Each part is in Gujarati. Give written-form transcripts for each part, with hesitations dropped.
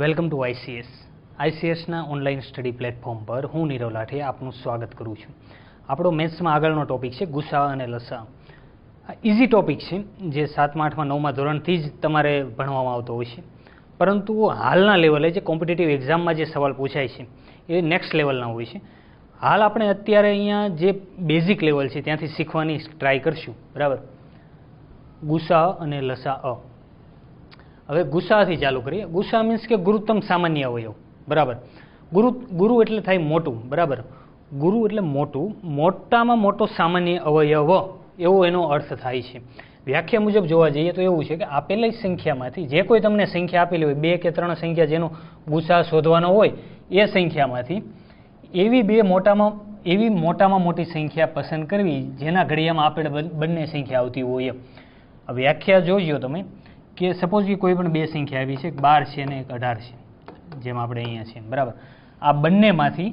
વેલકમ ટુ આઈસીએસના ઓનલાઈન સ્ટડી પ્લેટફોર્મ પર હું નીરવ લાઠી આપનું સ્વાગત કરું છું. આપણો મેથ્સમાં આગળનો ટોપિક છે ગુસા અને લસા. આ ઇઝી ટોપિક છે જે 7મા 8મા 9મા ધોરણથી જ તમારે ભણવામાં આવતો હોય છે, પરંતુ હાલના લેવલે જે કોમ્પિટિટિવ એક્ઝામમાં જે સવાલ પૂછાય છે એ નેક્સ્ટ લેવલના હોય છે. હાલ આપણે અત્યારે અહીંયા જે બેઝિક લેવલ છે ત્યાંથી શીખવાની ટ્રાય કરશું. બરાબર, ગુસા અને લસા. હવે ગુસાથી ચાલુ કરીએ. ગુસા મીન્સ કે ગુરુત્તમ સામાન્ય અવયવ. બરાબર, ગુરુ એટલે થાય મોટું. બરાબર, ગુરુ એટલે મોટું, મોટામાં મોટો સામાન્ય અવયવ એવો એનો અર્થ થાય છે. વ્યાખ્યા મુજબ જોવા જઈએ તો એવું છે કે આપેલી સંખ્યામાંથી જે કોઈ તમને સંખ્યા આપેલી હોય, 2 કે 3 સંખ્યા જેનો ગુસા શોધવાનો હોય, એ સંખ્યામાંથી એવી મોટામાં મોટી સંખ્યા પસંદ કરવી જેના ઘડિયામાં આપેલ બંને સંખ્યા આવતી હોય. વ્યાખ્યા જોજો તમે કે સપોઝ કે કોઈ પણ 2 સંખ્યા આવી છે, 12 છે અને એક 18 છે, જેમ આપણે અહીંયા છે. બરાબર, આ બંનેમાંથી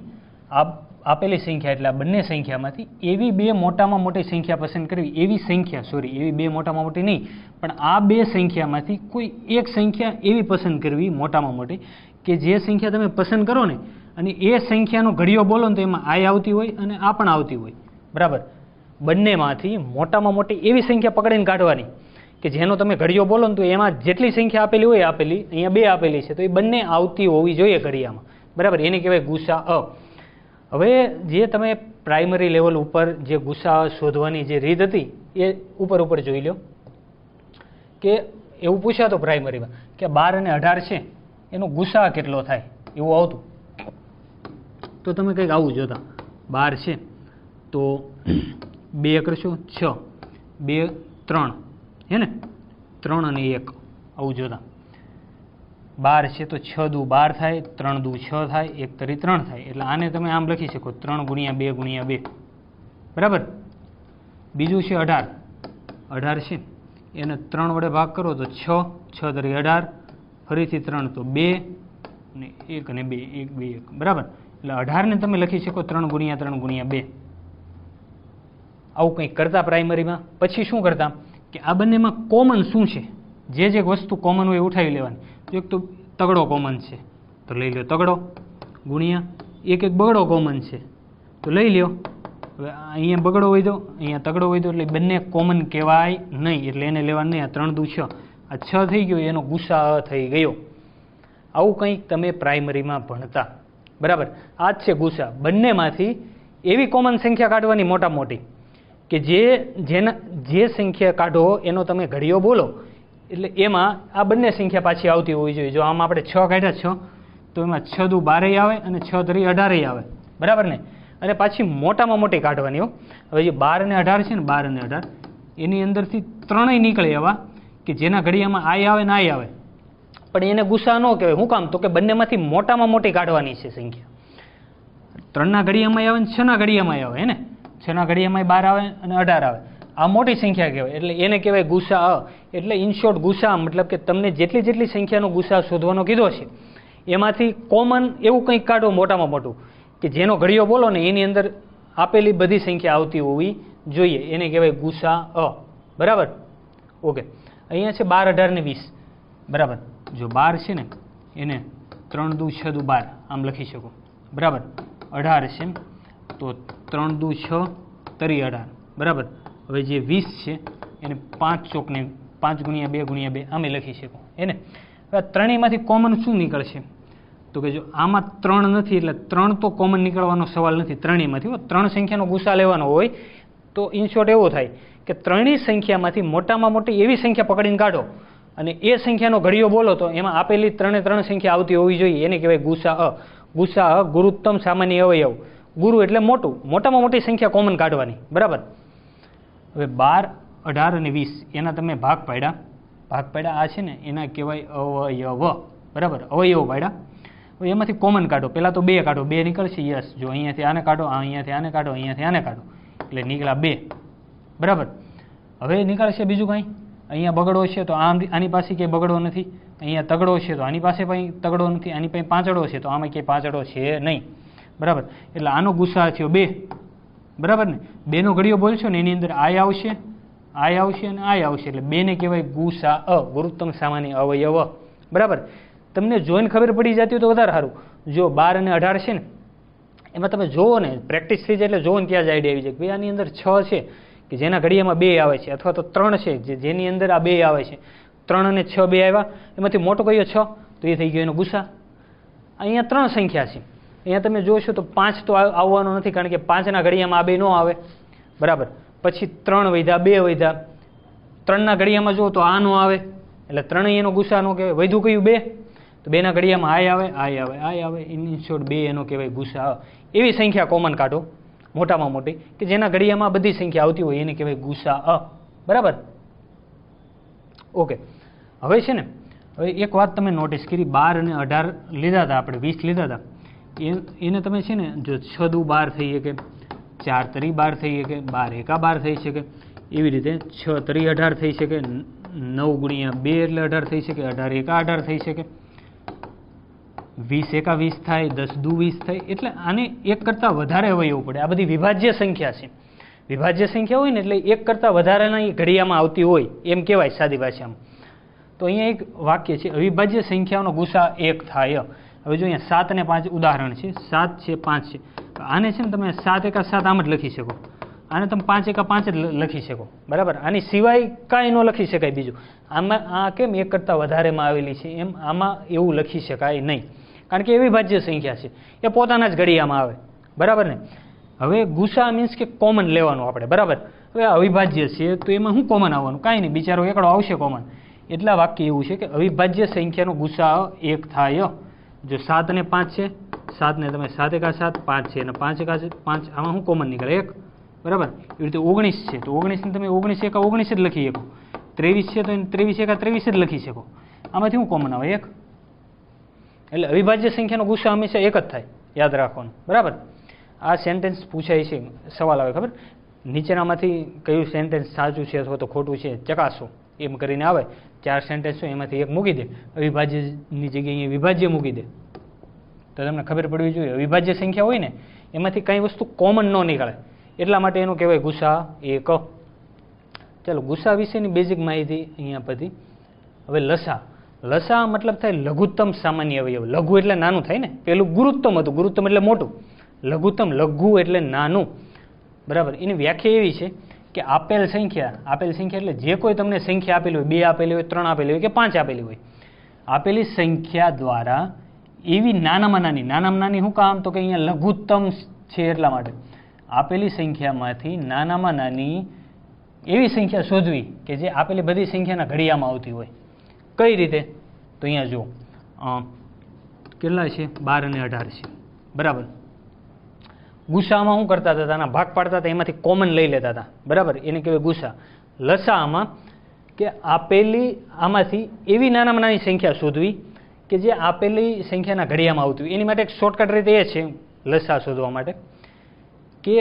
આપેલી સંખ્યા એટલે આ બંને સંખ્યામાંથી એવી 2 મોટામાં મોટી સંખ્યા પસંદ કરવી. એવી 2 મોટામાં મોટી નહીં, પણ આ 2 સંખ્યામાંથી કોઈ એક સંખ્યા એવી પસંદ કરવી મોટામાં મોટી કે જે સંખ્યા તમે પસંદ કરો ને અને એ સંખ્યાનો ઘડિયો બોલો ને તો એમાં આ આવતી હોય અને આ પણ આવતી હોય. બરાબર, બંનેમાંથી મોટામાં મોટી એવી સંખ્યા પકડીને કાઢવાની કે જેનો તમે ઘડિયો બોલો ને તો એમાં જેટલી સંખ્યા આપેલી હોય, અહીંયા 2 આપેલી છે તો એ બંને આવતી હોવી જોઈએ ઘડિયામાં. બરાબર, એને કહેવાય ગુસા. હવે જે તમે પ્રાઇમરી લેવલ ઉપર જે ગુસા શોધવાની જે રીત હતી એ ઉપર જોઈ લો કે એવું પૂછાતો પ્રાઇમરીમાં કે 12 અને 18 છે એનો ગુસા કેટલો થાય એવું આવતું, તો તમે કંઈક આવું જોતા. 12 છે તો 2 કરશો 6, 2 3 હે ને, 3 અને 1 આવું જોતા. 12 છે તો 6 દુ 12 થાય, 3 દુ 6 થાય, 1 તરી 3 થાય. એટલે આને તમે આમ લખી શકો 3 × 2 × 2. બરાબર, બીજું છે 18 છે એને 3 વડે ભાગ કરો તો 6, 6 તરી 18, ફરીથી 3 તો 2 અને 1 અને 2, 1 2 1. બરાબર, એટલે 18 ને તમે લખી શકો 3 × 3 × 2. આવું કંઈક કરતા પ્રાઇમરીમાં. પછી શું કરતા કે આ બંનેમાં કોમન શું છે, જે વસ્તુ કોમન હોય ઉઠાવી લેવાની. એક તો તગડો કોમન છે તો લઈ લો તગડો, ગુણ્યા એક બગડો કોમન છે તો લઈ લ્યો. હવે અહીંયા બગડો વધ્યો, અહીંયા તગડો વધ્યો, એટલે બંને કોમન કહેવાય નહીં, એટલે એને લેવાનું નહીં. આ 3 દુ 6, આ 6 થઈ ગયો એનો ગુસા થઈ ગયો. આવું કંઈક તમે પ્રાઇમરીમાં ભણતા. બરાબર, આ જ છે ગુસા. બંનેમાંથી એવી કોમન સંખ્યા કાઢવાની મોટા મોટી કે જે સંખ્યા કાઢો એનો તમે ઘડિયો બોલો એટલે એમાં આ બંને સંખ્યા પાછી આવતી હોવી જોઈએ. જો આમાં આપણે 6 કાઢ્યા 6 તો એમાં 6 દુ 12 આવે અને 6 તરી 18 આવે. બરાબર ને, અને પાછી મોટામાં મોટી કાઢવાની. હવે જે 12 અને 18 છે ને, 12 અને 18 એની અંદરથી 3 નીકળે એવા કે જેના ઘડિયામાં આ આવે ને આ આવે, પણ એને ગુસા ન કહેવાય. શું કામ? તો કે બંનેમાંથી મોટામાં મોટી કાઢવાની છે સંખ્યા. 3ના ઘડિયામાં આવે ને 6ના ઘડિયામાં આવે, હે ને, 6ના ઘડિયામાં 12 આવે અને 18 આવે. આ મોટી સંખ્યા કહેવાય, એટલે એને કહેવાય ગુસા. એટલે ઇન શોર્ટ ગુસા મતલબ કે તમને જેટલી સંખ્યાનો ગુસા શોધવાનો કીધો છે એમાંથી કોમન એવું કંઈક કાઢો મોટામાં મોટું કે જેનો ઘડિયો બોલો ને એની અંદર આપેલી બધી સંખ્યા આવતી હોવી જોઈએ, એને કહેવાય ગુસા. બરાબર, ઓકે. અહીંયા છે 12, 18 ને 20. બરાબર, જો 12 છે ને એને 3 દુ 6 દુ 12 આમ લખી શકો. બરાબર, 18 છે તો 3 દુ 6 તરી 18. બરાબર, હવે જે 20 છે એને 5 ચોકને 5 × 2 × 2 આમે લખી શકો. એને હવે ત્રણેયમાંથી કોમન શું નીકળશે તો કે જો આમાં 3 નથી એટલે 3 તો કોમન નીકળવાનો સવાલ નથી ત્રણેયમાંથી. 3 સંખ્યાનો ગુસા લેવાનો હોય તો ઇન શોર્ટ એવો થાય કે ત્રણેય સંખ્યામાંથી મોટામાં મોટી એવી સંખ્યા પકડીને કાઢો અને એ સંખ્યાનો ઘડિયો બોલો તો એમાં આપેલી 3 સંખ્યા આવતી હોવી જોઈએ, એને કહેવાય ગુસા. ગુસા ગુરુત્તમ સામાન્ય અવયવ. ગુરુ એટલે મોટું, મોટામાં મોટી સંખ્યા કોમન કાઢવાની. બરાબર, હવે 12, 18 અને 20 એના તમે ભાગ પાડ્યા આ છે ને એના કહેવાય અવયવ. બરાબર, અવયવ પાડ્યા. હવે એમાંથી કોમન કાઢો. પહેલાં તો 2 કાઢો, 2 નીકળશે. યસ, જો અહીંયાથી આને કાઢો, અહીંયાથી આને કાઢો, અહીંયાથી આને કાઢો, એટલે નીકળ્યા 2. બરાબર, હવે નીકળશે બીજું કાંઈ. અહીંયા બગડો છે તો આની પાસે ક્યાંય બગડો નથી, અહીંયા તગડો છે તો આની પાસે કંઈ તગડો નથી, આની પાસે પાંચડો છે તો આમાં ક્યાંય પાંચડો છે નહીં. બરાબર, એટલે આનો ગુસા થયો 2. બરાબર ને, 2નો ઘડિયો બોલશો ને એની અંદર આ આવશે અને આ આવશે, એટલે 2 ને કહેવાય ગુસા. ગુરુત્તમ સામાન્ય અવયવ. બરાબર, તમને જોઈને ખબર પડી જતી હોય તો વધારે સારું. જો 12 અને 18 છે ને એમાં તમે જોવો ને, પ્રેક્ટિસ થઈ જાય એટલે જોવો ને ત્યાં જ આઈડિયા આવી જાય કે ભાઈ આની અંદર 6 છે કે જેના ઘડિયામાં 2 આવે છે, અથવા તો 3 છે જેની અંદર આ 2 આવે છે. 3 અને 6 2 આવ્યા, એમાંથી મોટો કયો 6, તો એ થઈ ગયો એનો ગુસા. અહીંયા 3 સંખ્યા છે, અહીંયા તમે જોશો તો 5 તો આવવાનો નથી, કારણ કે 5ના ઘડિયામાં આ 2 ન આવે, બરાબર. પછી 3 વધ્યા, 2 વધ્યા, 3ના ઘડિયામાં જુઓ તો આ ન આવે, એટલે 3 એનો ગુસા નો કહેવાય. વધ્યું કયું 2, તો 2ના ઘડિયામાં આય આવે, આય આવે, આય આવે, ઇન શોર્ટ 2 એનો કહેવાય ગુસા. એવી સંખ્યા કોમન કાઢો મોટામાં મોટી કે જેના ઘડિયામાં બધી સંખ્યા આવતી હોય એને કહેવાય ગુસા, બરાબર. ઓકે, હવે છે ને, હવે એક વાત તમે નોટિસ કરી, 12 અને 18 લીધા હતા આપણે, 20 લીધા હતા, એને તમે છે ને જો 6 દુ 12 થઈ શકે, 4 તરી 12 થઈ શકે, 12 એકા 12 થઈ શકે, એવી રીતે 6 તરી 18 થઈ શકે, 9 ગુણ્યા 2 એટલે 18 થઈ શકે, 18 એકા 18 થઈ શકે, 20 એકા 20 થાય, 10 દુ 20 થાય. એટલે આને એક કરતાં વધારે અવયવ પડે. આ બધી વિભાજ્ય સંખ્યા છે. વિભાજ્ય સંખ્યા હોય ને એટલે એક કરતાં વધારાના ઘડિયામાં આવતી હોય એમ કહેવાય સાદી ભાષામાં. તો અહીંયા એક વાક્ય છે, અવિભાજ્ય સંખ્યાઓનો ગુસા 1 થાય. હવે જો અહીંયા 7 અને 5 ઉદાહરણ છે, 7 છે, 5 છે. આને છે ને તમે 7 એકા 7 આમ જ લખી શકો, આને તમે 5 એકા 5 જ લખી શકો, બરાબર. આની સિવાય કાંઈ ન લખી શકાય બીજું. આમાં આ કેમ એક કરતાં વધારેમાં આવેલી છે એમ આમાં એવું લખી શકાય નહીં, કારણ કે એ વિભાજ્ય સંખ્યા છે, એ પોતાના જ ઘડિયામાં આવે, બરાબર ને. હવે ગુસા મીન્સ કે કોમન લેવાનું આપણે, બરાબર. હવે અવિભાજ્ય છે તો એમાં શું કોમન આવવાનું, કાંઈ નહીં, બિચારો એકડો આવશે કોમન. એટલા વાક્ય એવું છે કે અવિભાજ્ય સંખ્યાનો ગુસા 1 થાય. જો 7 અને 5 છે, 7 ને તમે 7 એકા 7, 5 છે અને 5 એકા 5, આમાં શું કોમન નીકળે 1, બરાબર. એવી રીતે 19 છે તો 19 ને તમે 19 એકા 19 જ લખી શકો, 23 છે તો 23 એકા 23 જ લખી શકો. આમાંથી શું કોમન આવે 1. એટલે અવિભાજ્ય સંખ્યાનો ગુસા હંમેશા 1 જ થાય, યાદ રાખવાનું, બરાબર. આ સેન્ટેન્સ પૂછાય છે, સવાલ આવે ખબર, નીચેનામાંથી કયું સેન્ટેન્સ સાચું છે અથવા તો ખોટું છે ચકાસો, એમ કરીને આવે. 4 સેન્ટેન્સ હોય એમાંથી એક મૂકી દે, અવિભાજ્યની જગ્યાએ વિભાજ્ય મૂકી દે, તો તમને ખબર પડવી જોઈએ. અવિભાજ્ય સંખ્યા હોય ને એમાંથી કઈ વસ્તુ કોમન ન નીકળે, એટલા માટે એનું કહેવાય ગુસા 1. ચાલો, ગુસા વિશેની બેઝિક માહિતી અહીંયા પછી. હવે લસા. લસા મતલબ થાય લઘુત્તમ સામાન્ય અવયવ. લઘુ એટલે નાનું થાય ને, પેલું ગુરુત્તમ હતું, ગુરુત્તમ એટલે મોટું, લઘુત્તમ લઘુ એટલે નાનું, બરાબર. એની વ્યાખ્યા એવી છે કે આપેલ સંખ્યા એટલે જે કોઈ તમને સંખ્યા આપેલી હોય, 2 આપેલી હોય, 3 આપેલી હોય કે 5 આપેલી હોય, આપેલી સંખ્યા દ્વારા એવી નાનામાં નાની શું કામ, તો કે અહીંયા લઘુત્તમ છે એટલા માટે આપેલી સંખ્યામાંથી નાનામાં નાની એવી સંખ્યા શોધવી કે જે આપેલી બધી સંખ્યાના ઘડિયામાં આવતી હોય. કઈ રીતે, તો અહીંયા જો કેટલા છે, 12 અને 18 છે, બરાબર. ગુસામાં શું કરતા હતા, આના ભાગ પાડતા હતા, એમાંથી કોમન લઈ લેતા હતા, બરાબર, એને કહેવાય ગુસા. લસામાં કે આપેલી આમાંથી એવી નાનામાં નાની સંખ્યા શોધવી કે જે આપેલી સંખ્યાના ઘડિયામાં આવતી હોય. એની માટે એક શોર્ટકટ રીત એ છે લસા શોધવા માટે કે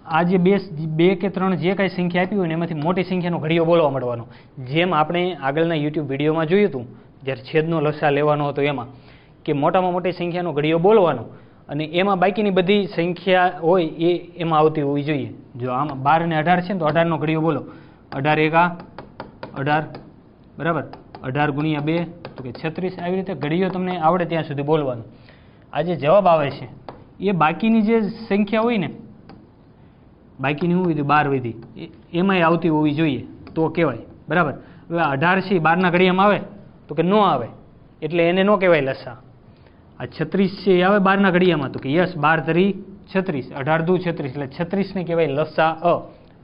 આ જે 2 કે 3 જે કાંઈ સંખ્યા આપી હોય ને એમાંથી મોટી સંખ્યાનો ઘડિયો બોલવા માંડવાનો. જેમ આપણે આગળના યુટ્યુબ વિડીયોમાં જોયું હતું જ્યારે છેદનો લસા લેવાનો હતો એમાં, કે મોટામાં મોટી સંખ્યાનો ઘડિયો બોલવાનો અને એમાં બાકીની બધી સંખ્યા હોય એ એમાં આવતી હોવી જોઈએ. જો આમાં 12 અને 18 છે ને તો 18નો ઘડિયો બોલો, 18 એકા 18, બરાબર, 18 ગુણ્યા 2 તો કે 36. આવી રીતે ઘડિયો તમને આવડે ત્યાં સુધી બોલવાનો. આ જે જવાબ આવે છે એ બાકીની જે સંખ્યા હોય ને, બાકીની શું વિધી 12 વિધી એમાંય આવતી હોવી જોઈએ તો કહેવાય, બરાબર. હવે 18 છે 12ના ઘડિયામાં આવે તો કે ન આવે, એટલે એને ન કહેવાય લસા. આ 36 છે એ આવે 12ના ઘડિયામાં તો કે યસ, 12 તરી 36, 18 દુ 36, એટલે 36 ને કહેવાય લસા,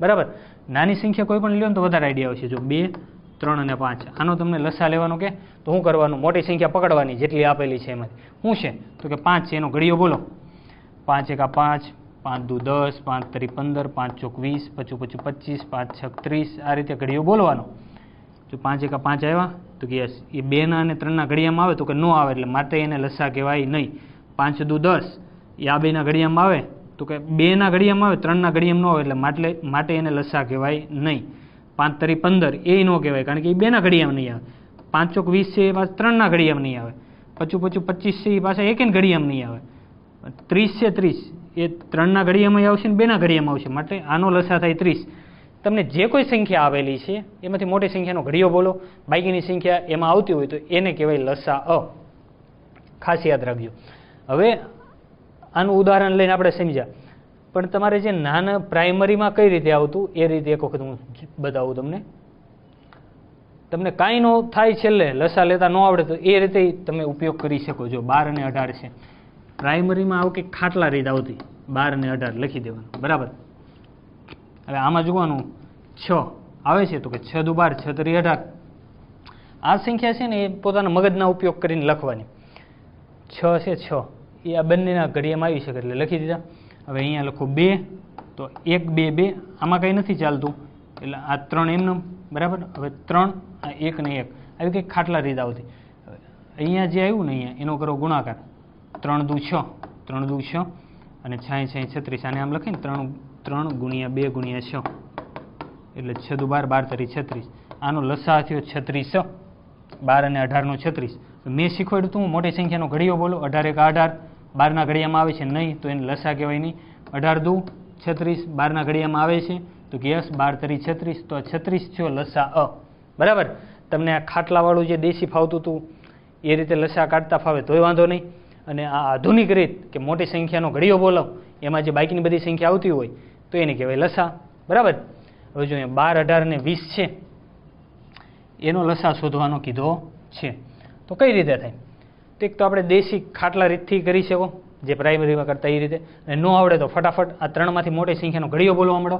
બરાબર. નાની સંખ્યા કોઈ પણ લ્યો ને તો વધારે આઈડિયા આવશે. જો 2, 3 અને 5 આનો તમને લસા લેવાનો કે તો શું કરવાનું, મોટી સંખ્યા પકડવાની જેટલી આપેલી છે એમાંથી. શું છે તો કે 5 છે, એનો ઘડિયો બોલો, 5 એકા 5, 5 દુ 10, 5 તરી 15, 5 ચોક 20, 5 5 25, 5 6 30, આ રીતે ઘડિયો બોલવાનો. જો 5 એકા 5 આવ્યા તો કે યસ, એ 2ના અને 3ના ઘડિયામાં આવે તો કે ન આવે, એટલે માટે એને લસા કહેવાય નહીં. 5 દુ 10 એ આ 2ના ઘડિયામાં આવે તો કે 2ના ઘડિયામાં આવે, 3ના ઘડિયામાં ન આવે, એટલે માટે એને લસા કહેવાય નહીં. 5 તરી 15 એ ન કહેવાય, કારણ કે એ 2ના ઘડિયામાં નહીં આવે. 5 ચોક 20 છે એ પાછા 3ના ઘડિયામાં નહીં આવે. 5 5 25 છે એ પાછા 1ના ઘડિયામાં નહીં આવે. 30 છે 30 એ 3ના ઘડિયામાં આવશે ને 2ના ઘડિયામાં આવશે, માટે આનો લસા થાય 30. તમને જે કોઈ સંખ્યા આવેલી છે એમાંથી મોટી સંખ્યાનો ઘડિયો બોલો, બાકીની સંખ્યા એમાં આવતી હોય તો એને કહેવાય લસા. ખાસ યાદ રાખજો. હવે આનું ઉદાહરણ લઈને આપણે સમજ્યા, પણ તમારે જે નાના પ્રાઇમરીમાં કઈ રીતે આવતું એ રીતે એક વખત હું બતાવું તમને. તમને કાંઈ ન થાય છેલ્લે લસા લેતા ન આવડે તો એ રીતે તમે ઉપયોગ કરી શકો. જો 12 અને 18 છે, પ્રાઇમરીમાં આવું કંઈક ખાટલા રીત આવતી, 12 અને 18 લખી દેવાનું, બરાબર. હવે આમાં જોવાનું 6 આવે છે તો કે 6 દુ 12, 6 તરી 18. આ સંખ્યા છે ને એ પોતાના મગજના ઉપયોગ કરીને લખવાની. 6 છે 6 એ આ બંનેના ઘડિયામાં આવી શકે એટલે લખી દીધા. હવે અહીંયા લખો 2 તો 1 2 2, આમાં કંઈ નથી ચાલતું એટલે આ 3 એમનેમ, બરાબર. હવે 3 આ 1 ને 1 આવી કંઈક ખાટલા રીત આવતી. અહીંયા જે આવ્યું ને અહીંયા એનો કરો ગુણાકાર, 3 દુ 6, 3 દુ 6 અને 6 6 36. આને આમ લખીને 3 ગુણ્યા 2 ગુણ્યા 6 એટલે 6 દુ 12, 12 તરી 36. આનો લસા થયો 36, 12 અને 18 નો 36. મેં શીખવાડ્યું તું મોટી સંખ્યાનો ઘડિયો બોલો, 18 1 18, 12ના ઘડિયામાં આવે છે નહીં તો એને લસા કહેવાય નહીં. 18 દુ 36, 12ના ઘડિયામાં આવે છે તો કે યસ, 12 તરી 36, તો 36 થયો લસા અ, બરાબર. તમને આ ખાટલાવાળું જે દેશી ફાવતું હતું એ રીતે લસા કાઢતા ફાવે તોય વાંધો નહીં. અને આ આધુનિક રીત કે મોટી સંખ્યાનો ઘડિયો બોલો એમાં જે બાકીની બધી સંખ્યા આવતી હોય તો એને કહેવાય લસા, બરાબર. હવે જો અહીંયા 12 18 ને 20 છે એનો લસા શોધવાનો કીધો છે. તો કઈ રીતે થાય? તો એક તો આપણે દેશી ખાટલા રીતથી કરી શકો જે પ્રાઇમરીમાં કરતા એ રીતે, અને ન આવડે તો ફટાફટ આ 3માંથી મોટી સંખ્યાનો ઘડિયો બોલવા માંડો.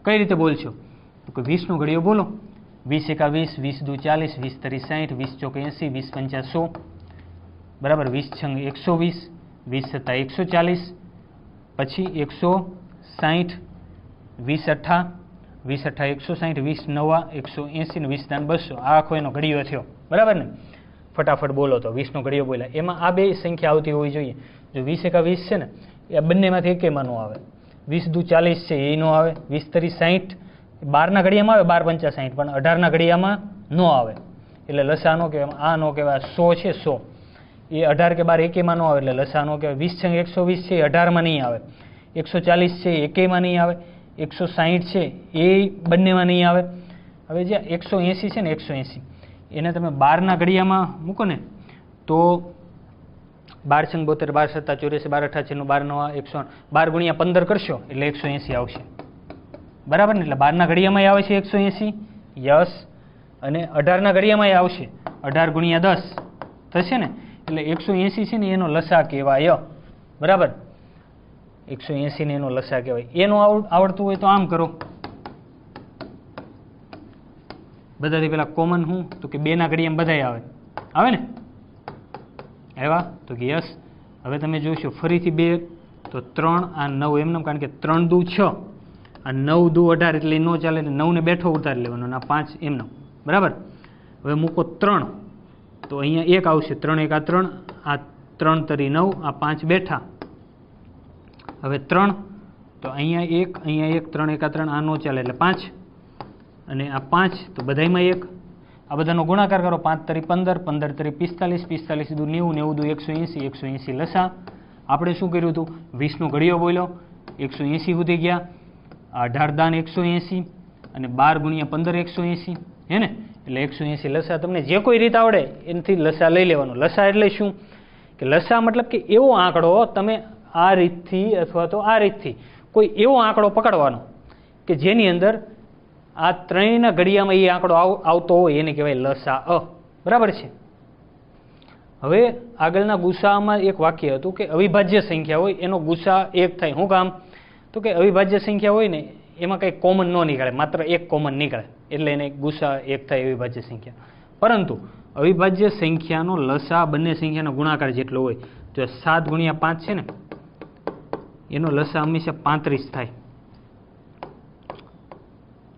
કઈ રીતે બોલશો? તો કે 20નો ઘડિયો બોલો. 20 એકા 20, 20 દુ 40, 20 તરી 60, 20 ચોક 80, 20 પંચા 100, બરાબર. 20 છંગ 120, 20 સત્તા 140, પછી 160, 20 અઠ્ઠા 160, 20 નવા 180 ને 20 દાન 200. આ આખો એનો ઘડિયો થયો, બરાબર ને. ફટાફટ બોલો તો 20નો ઘડિયો બોલ્યા. એમાં આ બે સંખ્યા આવતી હોવી જોઈએ. જો 20 એકા 20 છે ને એ બંનેમાંથી એકેયમાં ન આવે. 20 દુ 40 છે એ ન આવે. 20 તરી 60, 12ના ઘડિયામાં આવે, 12 પંચા 60, પણ 18ના ઘડિયામાં ન આવે એટલે લસા નો કહેવાય. આ નો કહેવાય. 100 છે 100 એ 18 કે 12 એકેયમાં ન આવે એટલે લસા નો કહેવાય. 20 છંગ 120 છે એ 18માં નહીં આવે. 140 છે એ એકેયમાં નહીં આવે. 160 છે એ બંનેમાં નહીં આવે. હવે જે 180 છે ને 180 એને તમે 12ના ઘડિયામાં મૂકો ને તો 12 છંગ 72, 12 સત્તા 84, 12 અઠ્ઠા 12 નવા 108, 12 ગુણ્યા 15 કરશો એટલે 180 આવશે, બરાબર ને. એટલે 12ના ઘડિયામાં આવે છે 180, યસ. અને 18ના ઘડિયામાં આવશે 18 ગુણ્યા 10 થશે ને એટલે 180 છે ને એનો લસા કહેવાય, બરાબર. 180 ને એનો લસા કહેવાય. એનું આવડતું હોય તો આમ કરો. બધાથી પેલા કોમન હું તો કે 2ના ઘડિયામાં બધાય આવે ને, આવ્યા તો કે યસ. હવે તમે જોશો ફરીથી 2 તો 3 આ 9 એમનેમ, કારણ કે 3 દુ 6, આ 9 દુ 18 એટલે ન ચાલે, 9 ને બેઠો ઉતારી લેવાનો, અને આ 5 એમનેમ, બરાબર. હવે મૂકો 3 તો અહીંયા 1 આવશે. 3 1 આ 3, આ 3 તરી 9, આ 5 બેઠા. હવે 3 તો અહીંયા 1, અહીંયા 1, 3 1 આ 3, આ ન ચાલે એટલે 5, અને આ 5 તો બધાયમાં 1. આ બધાનો ગુણાકાર કરો. 5 તરી 15, 15 તરી 45, 45 દુ 90, 90 દુ 180, 180 લસા. આપણે શું કર્યું હતું? 20નો ઘડિયો બોલ્યો, 180 સુધી ગયા. 18 દાન 180 અને 12 ગુણ્યા 15 180, હે ને. એટલે 180 લસા. તમને જે કોઈ રીત આવડે એનાથી લસા લઈ લેવાનો. લસા એટલે શું? કે લસા મતલબ કે એવો આંકડો તમે આ રીતથી અથવા તો આ રીતથી કોઈ એવો આંકડો પકડવાનો કે જેની અંદર આ ત્રણેયના ઘડિયામાં એ આંકડો આવતો હોય એને કહેવાય લસા અ, બરાબર છે. હવે આગળના ગુસામાં એક વાક્ય હતું કે અવિભાજ્ય સંખ્યા હોય એનો ગુસા 1 થાય. શું કામ? તો કે અવિભાજ્ય સંખ્યા હોય ને એમાં કંઈ કોમન ન નીકળે, માત્ર એક કોમન નીકળે એટલે એને ગુસા 1 થાય અવિભાજ્ય સંખ્યા. પરંતુ અવિભાજ્ય સંખ્યાનો લસા બંને સંખ્યાનો ગુણાકાર જેટલો હોય. જો 7 ગુણ્યા 5 છે ને એનો લસા હંમેશા 35 થાય.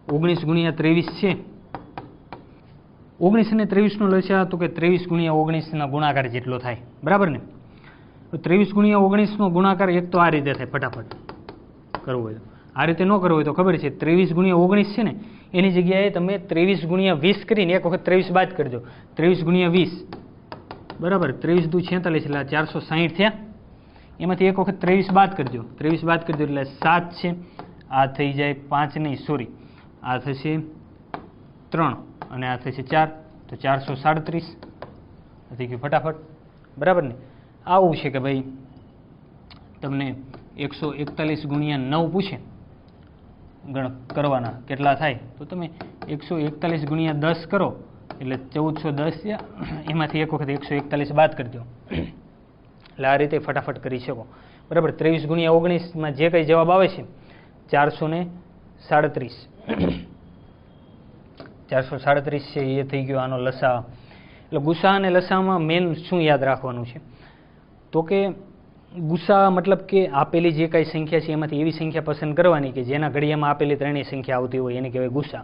19 ગુણ્યા 23 છે, 19 અને 23નો લસા તો કે 23 ગુણ્યા 19ના ગુણાકાર જેટલો થાય, બરાબર ને. 23 ગુણ્યા 19નો ગુણાકાર એક તો આ રીતે થાય, ફટાફટ કરવો હોય. આ રીતે ન કરવો હોય તો ખબર છે 23 ગુણ્યા 19 છે ને એની જગ્યાએ તમે 23 ગુણ્યા 20 કરીને એક વખત 23 બાદ કરજો. 23 ગુણ્યા 20, બરાબર. 23 દુ 46 એટલે 460 થયા. એમાંથી એક વખત 23 બાદ કરજો. 23 બાદ કરજો એટલે 7 છે. આ થઈ જાય 5 નહીં, સોરી, આ થશે 3 અને આ થશે 4, તો 437 થઈ ગયું ફટાફટ, બરાબર ને. આવું છે કે ભાઈ તમને 141 ગુણ્યા 9 પૂછે કરવાના કેટલા થાય, તો તમે 141 ગુણ્યા 10 કરો એટલે 1410, એમાંથી એક વખત 141 બાદ કરી દો એટલે આ રીતે ફટાફટ કરી શકો, બરાબર. 23 ગુણ્યા 19માં જે કંઈ જવાબ આવે છે 437, 437 છે એ થઈ ગયો આનો લસા. એટલે ગુસા અને લસામાં મેન શું યાદ રાખવાનું છે, તો કે ગુસા મતલબ કે આપેલી જે કાંઈ સંખ્યા છે એમાંથી એવી સંખ્યા પસંદ કરવાની કે જેના ઘડિયામાં આપેલી ત્રણેય સંખ્યા આવતી હોય, એને કહેવાય ગુસા.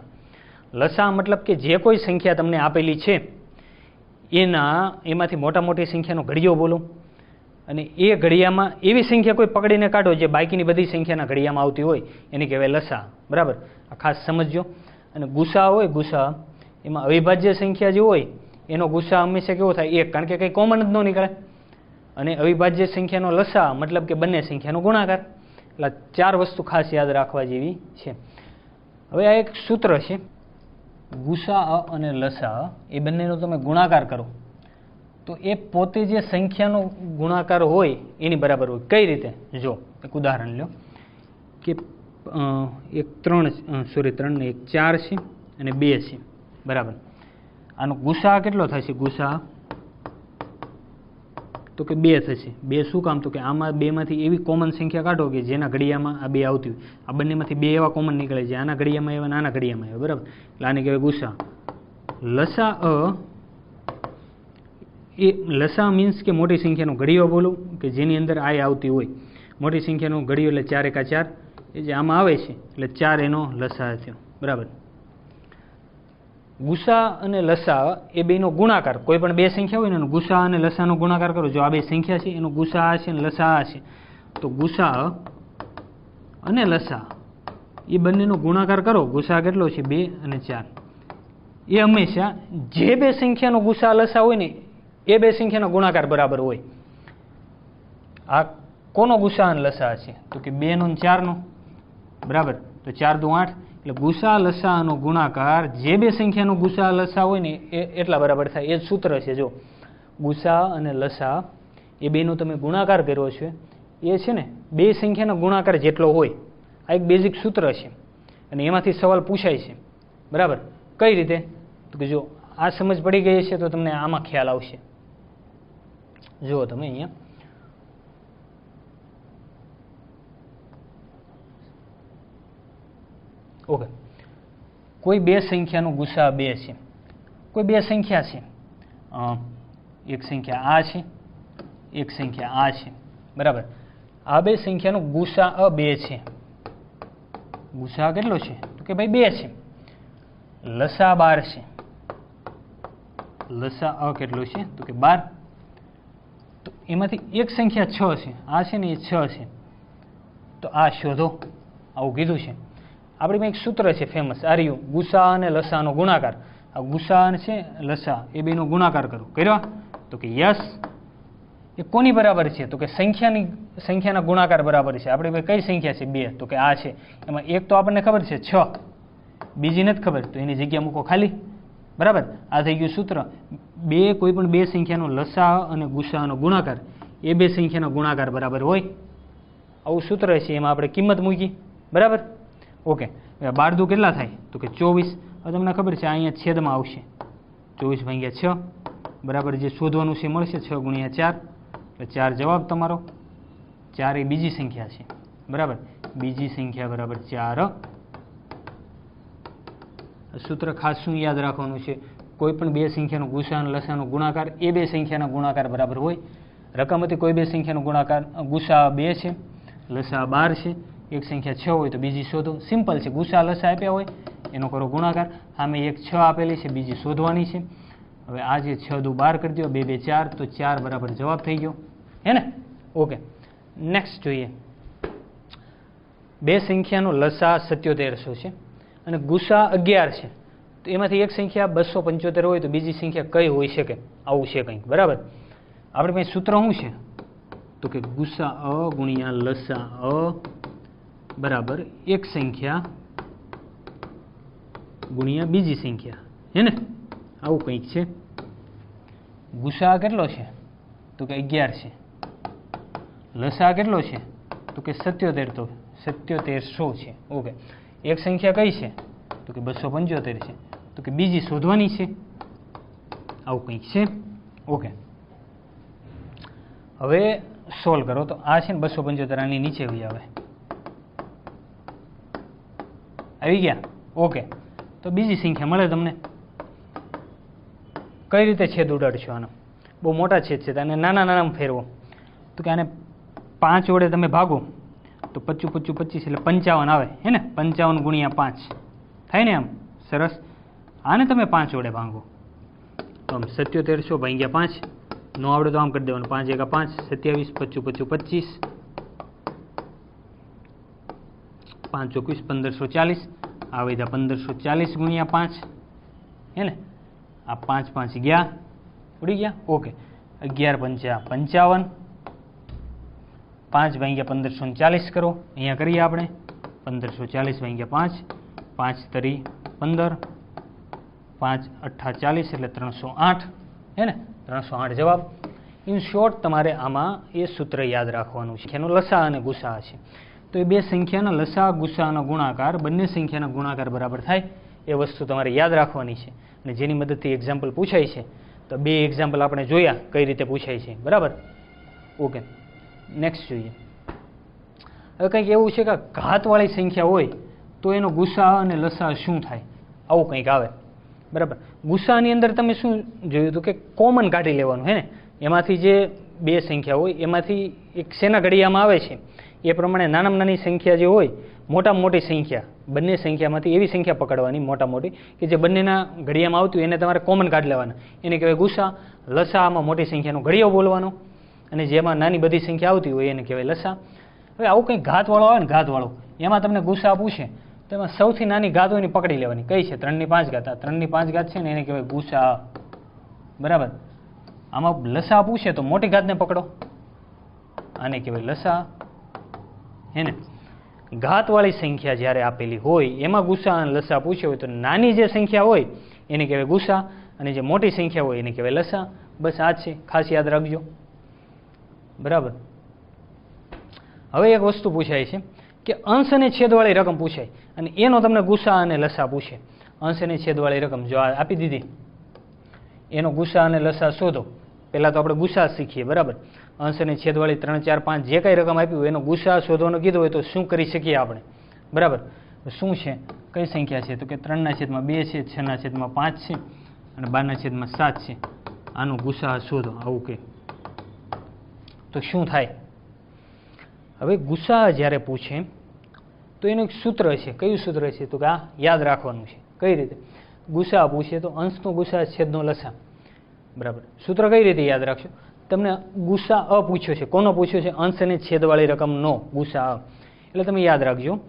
લસા મતલબ કે જે કોઈ સંખ્યા તમને આપેલી છે એમાંથી મોટા મોટી સંખ્યાનો ઘડિયો બોલો, અને એ ઘડિયામાં એવી સંખ્યા કોઈ પકડીને કાઢો જે બાકીની બધી સંખ્યાના ઘડિયામાં આવતી હોય, એને કહેવાય લસા, બરાબર. આ ખાસ સમજજો. અને ગુસા હોય, ગુસા એમાં અવિભાજ્ય સંખ્યા જે હોય એનો ગુસા હંમેશા કેવો થાય 1, કારણ કે કંઈ કોમન જ ન નીકળે. અને અવિભાજ્ય સંખ્યાનો લસા મતલબ કે બંને સંખ્યાનો ગુણાકાર. એટલે 4 વસ્તુ ખાસ યાદ રાખવા જેવી છે. હવે આ એક સૂત્ર છે, ગુસા અને લસા એ બંનેનો તમે ગુણાકાર કરો તો એ પોતે જે સંખ્યાનો ગુણાકાર હોય એની બરાબર હોય. કઈ રીતે? જો એક ઉદાહરણ લો કે એક 3 ને એક 4 છે અને 2 છે, બરાબર. આનો ગુસા કેટલો થશે? ગુસા તો કે 2 થશે. 2 શું કામ? તો કે આમાં 2 માંથી એવી કોમન સંખ્યા કાઢો કે જેના ઘડિયામાં આ 2 આવતી હોય. આ બંનેમાંથી 2 એવા કોમન નીકળે છે, આના ઘડિયામાં એવા આના ઘડિયામાં એવા, બરાબર. એટલે આને કહેવાય ગુસા. લસા એ લસા મીન્સ કે મોટી સંખ્યાનો ઘડિયો બોલો કે જેની અંદર આ આવતી હોય. મોટી સંખ્યાનો ઘડિયો એટલે 4 એકા 4, એ જે આમાં આવે છે એટલે 4 એનો લસા થયો, બરાબર. ગુસા અને લસા એ બેનો ગુણાકાર, કોઈ પણ 2 સંખ્યા હોય ને એનો ગુસા અને લસાનો ગુણાકાર કરો. જો આ 2 સંખ્યા છે એનો ગુસા આ છે અને લસા આ છે, તો ગુસા અને લસા એ બંનેનો ગુણાકાર કરો. ગુસા કેટલો છે? 2 અને 4. એ હંમેશા જે 2 સંખ્યાનો ગુસા લસા હોય ને એ 2 સંખ્યાનો ગુણાકાર બરાબર હોય. આ કોનો ગુસા અને લસા છે? તો કે 2 નો અને 4 નો, બરાબર. તો 4 દુ 8, એટલે ગુસા લસાનો ગુણાકાર જે 2 સંખ્યાનો ગુસા લસા હોય ને એ એટલા બરાબર થાય. એ જ સૂત્ર છે. જો ગુસા અને લસા એ બેનો તમે ગુણાકાર કર્યો છે એ છે ને 2 સંખ્યાનો ગુણાકાર જેટલો હોય. આ એક બેઝિક સૂત્ર છે અને એમાંથી સવાલ પૂછાય છે, બરાબર. કઈ રીતે? તો કે જો આ સમજ પડી ગઈ છે તો તમને આમાં ખ્યાલ આવશે. જુઓ તમે અહીંયા ઓકે, કોઈ 2 સંખ્યાનો ગુસા 2 છે. કોઈ 2 સંખ્યા છે, એક સંખ્યા આ છે, એક સંખ્યા આ છે, બરાબર. આ 2 સંખ્યાનો ગુસા 2 છે. ગુસા કેટલો છે? તો કે ભાઈ 2 છે. લસા 12 છે. લસા કેટલો છે? તો કે 12. તો એમાંથી એક સંખ્યા 6 છે. આ છે ને એ 6 છે. તો આ શોધો, આવું કીધું છે. આપણીમાં એક સૂત્ર છે ફેમસ, આ રહ્યું ગુસા અને લસાનો ગુણાકાર. આ ગુસા છે લસા એ બેનો ગુણાકાર કરો. કર્યો? તો કે યસ. એ કોની બરાબર છે? તો કે સંખ્યાના ગુણાકાર બરાબર છે. આપણી પાસે કઈ સંખ્યા છે? 2. તો કે આ છે. એમાં એક તો આપણને ખબર છે 6, બીજી નથી ખબર, તો એની જગ્યા મૂકો ખાલી, બરાબર. આ થઈ ગયું સૂત્ર. કોઈ પણ 2 સંખ્યાનો લસા અને ગુસાનો ગુણાકાર એ 2 સંખ્યાનો ગુણાકાર બરાબર હોય. આવું સૂત્ર છે, એમાં આપણે કિંમત મૂકી, બરાબર. ઓકે, 12 દુ કેટલા થાય? તો કે 24. હવે તમને ખબર છે અહીંયા છેદમાં આવશે 24 ભાગ્યા 6, બરાબર. જે શોધવાનું છે મળશે 6 ગુણ્યા 4, એટલે 4 જવાબ તમારો. 4 એ બીજી સંખ્યા છે, બરાબર. બીજી સંખ્યા બરાબર 4. સૂત્ર ખાસ શું યાદ રાખવાનું છે? કોઈ પણ 2 સંખ્યાનો ગુસા અને લસાનો ગુણાકાર એ 2 સંખ્યાના ગુણાકાર બરાબર હોય. રકમ હતી કોઈ 2 સંખ્યાનો ગુણાકાર, ગુસા 2 છે, લસા 12 છે, એક સંખ્યા 6 હોય તો બીજી શોધો. સિમ્પલ છે. ગુસા લસા આપ્યા હોય એનો કરો ગુણાકાર. આમે એક 6 આપેલી છે, બીજી શોધવાની છે. હવે આ જે 6 દુ 12 કરી દો, 2 2 4, તો 4 બરાબર જવાબ થઈ ગયો, હે ને? ઓકે, નેક્સ્ટ જોઈએ. 2 સંખ્યાનો લસા 7700 છે અને ગુસા 11 છે. તો એમાંથી એક સંખ્યા 275 હોય તો બીજી સંખ્યા કઈ હોઈ શકે? આવું છે કંઈક, બરાબર. આપણી પાસે સૂત્ર શું છે? તો કે ગુસા ગુણ્યા લસા બરાબર એક સંખ્યા ગુણ્યા બીજી સંખ્યા, હે ને? આવું કંઈક છે. ગુસા કેટલો છે? તો કે 11 છે, લસા કેટલો છે તો કે 77, તો 7700 છે. ઓકે. એક સંખ્યા કઈ છે તો કે 275 છે, તો કે બીજી શોધવાની છે, આવું કંઈક છે. ઓકે. હવે સોલ્વ કરો તો આ છે ને 275 આની નીચે આવી ગયા. ઓકે. તો બીજી સંખ્યા મળે તમને. કઈ રીતે છેદ ઉડાડશો? આનો બહુ મોટા છેદ છે, અને નાના નાનામાં ફેરવો. તો કે આને 5 વડે તમે ભાગો તો 25 25 25 એટલે 55 આવે, હે ને? 55 ગુણ્યા 5 થાય ને? આમ સરસ. આને તમે 5 વડે ભાગો તો આમ 7700 ભાગ્યા 5. નો આવડે તો આમ કરી દેવાનું, 5 એકા 5, 27, 25 25 25, 5 24 1540, આ વધ્યા 1540 ગુણ્યા 5, હે ને? આ 5 5 ગયા, ઉડી ગયા. ઓકે. 11 5 55, 5 ભાગ્યા 1540 કરો, અહીંયા કરીએ આપણે. 1540 ભાગ્યા 5, 5 તરી 15, 5 8 40 એટલે 308, હે ને? 308 જવાબ. ઇન શોર્ટ તમારે આમાં એ સૂત્ર યાદ રાખવાનું છે, એનો લસા અને ગુસા છે. તો એ બે સંખ્યાના લસા ગુસાનો ગુણાકાર, બંને સંખ્યાના ગુણાકાર બરાબર થાય એ વસ્તુ તમારે યાદ રાખવાની છે. અને જેની મદદથી એક્ઝામ્પલ પૂછાય છે, તો બે એક્ઝામ્પલ આપણે જોયા કઈ રીતે પૂછાય છે. બરાબર. ઓકે. નેક્સ્ટ જોઈએ. હવે કંઈક એવું છે કે ઘાતવાળી સંખ્યા હોય તો એનો ગુસા અને લસા શું થાય, આવું કંઈક આવે. બરાબર. ગુસાની અંદર તમે શું જોયું હતું કે કોમન કાઢી લેવાનું, હે ને? એમાંથી જે બે સંખ્યા હોય એમાંથી એક શેના ઘડિયામાં આવે છે એ પ્રમાણે નાનામાં નાની સંખ્યા જે હોય, મોટામાં મોટી સંખ્યા, બંને સંખ્યામાંથી એવી સંખ્યા પકડવાની મોટા મોટી કે જે બંનેના ઘડિયામાં આવતી હોય એને તમારે કોમન કાઢી લેવાના, એને કહેવાય ગુસા. લસામાં મોટી સંખ્યાનો ઘડિયો બોલવાનો, અને જેમાં નાની બધી સંખ્યા આવતી હોય એને કહેવાય લસા. હવે આવું કંઈક ઘાતવાળો આવે ને, ઘાતવાળો, એમાં તમને ગુસા પૂછે તો એમાં સૌથી નાની ઘાત હોય એની પકડી લેવાની. કઈ છે? 3/5. આ 3/5 છે ને એને કહેવાય ગુસા. બરાબર. આમાં લસા પૂછે તો મોટી ઘાતને પકડો, આને કહેવાય લસા, હે ને? ઘાતવાળી સંખ્યા જ્યારે આપેલી હોય એમાં ગુસા અને લસા પૂછે હોય તો નાની જે સંખ્યા હોય એને કહેવાય ગુસા, અને જે મોટી સંખ્યા હોય એને કહેવાય લસા. બસ આ જ છે, ખાસ યાદ રાખજો. બરાબર. હવે એક વસ્તુ પૂછાય છે કે અંશ અને છેદવાળી રકમ પૂછાય અને એનો તમને ગુસા અને લસા પૂછે. અંશ અને છેદવાળી રકમ જો આપી દીધી, એનો ગુસા અને લસા શોધો. પહેલાં તો આપણે ગુસા શીખીએ. બરાબર. અંશ અને છેદવાળી 3 4 5 જે કાંઈ રકમ આપી હોય એનો ગુસા શોધવાનો કીધો હોય તો શું કરી શકીએ આપણે? બરાબર. શું છે? કઈ સંખ્યા છે? તો કે 3/2 છે, 6/5 છે અને 12/7 છે. આનો ગુસા શોધો, આવું કે તો શું થાય? હવે ગુસા જ્યારે પૂછે તો એનું એક સૂત્ર છે. કયું સૂત્ર છે? તો કે આ યાદ રાખવાનું છે. કઈ રીતે? ગુસા પૂછે તો અંશનો ગુસા છેદનો લસા. બરાબર. સૂત્ર કઈ રીતે યાદ રાખશો? તમને ગુસા અ પૂછ્યો છે. કોનો પૂછ્યો છે? અંશ અને છેદવાળી રકમનો ગુસા અ. એટલે તમે યાદ રાખજો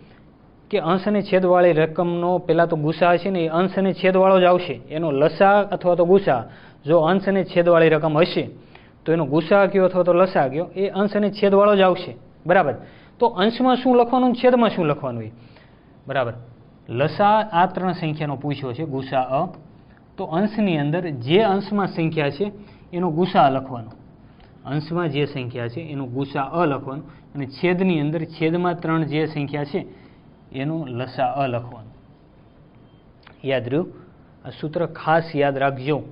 કે અંશ અને છેદવાળી રકમનો પહેલાં તો ગુસા છે ને એ અંશ અને છેદવાળો જ આવશે. એનો લસા અથવા તો ગુસા, જો અંશ અને છેદવાળી રકમ હશે તો એનો ગુસા કયો અથવા તો લસા કયો એ અંશ અને છેદવાળો જ આવશે. બરાબર. તો અંશમાં શું લખવાનું, છેદમાં શું લખવાનું? બરાબર. લસા આ ત્રણ સંખ્યાનો પૂછ્યો છે, ગુસા અ. તો અંશની અંદર જે અંશમાં સંખ્યા છે એનો ગુસા લખવાનો, અંશમાં જે સંખ્યા છે એનો ગુસા અ લખવાનું, અને છેદની અંદર છેદમાં 3 જે સંખ્યા છે એનો લસા અ લખવાનું. યાદ રહ્યું? આ સૂત્ર ખાસ યાદ રાખજો.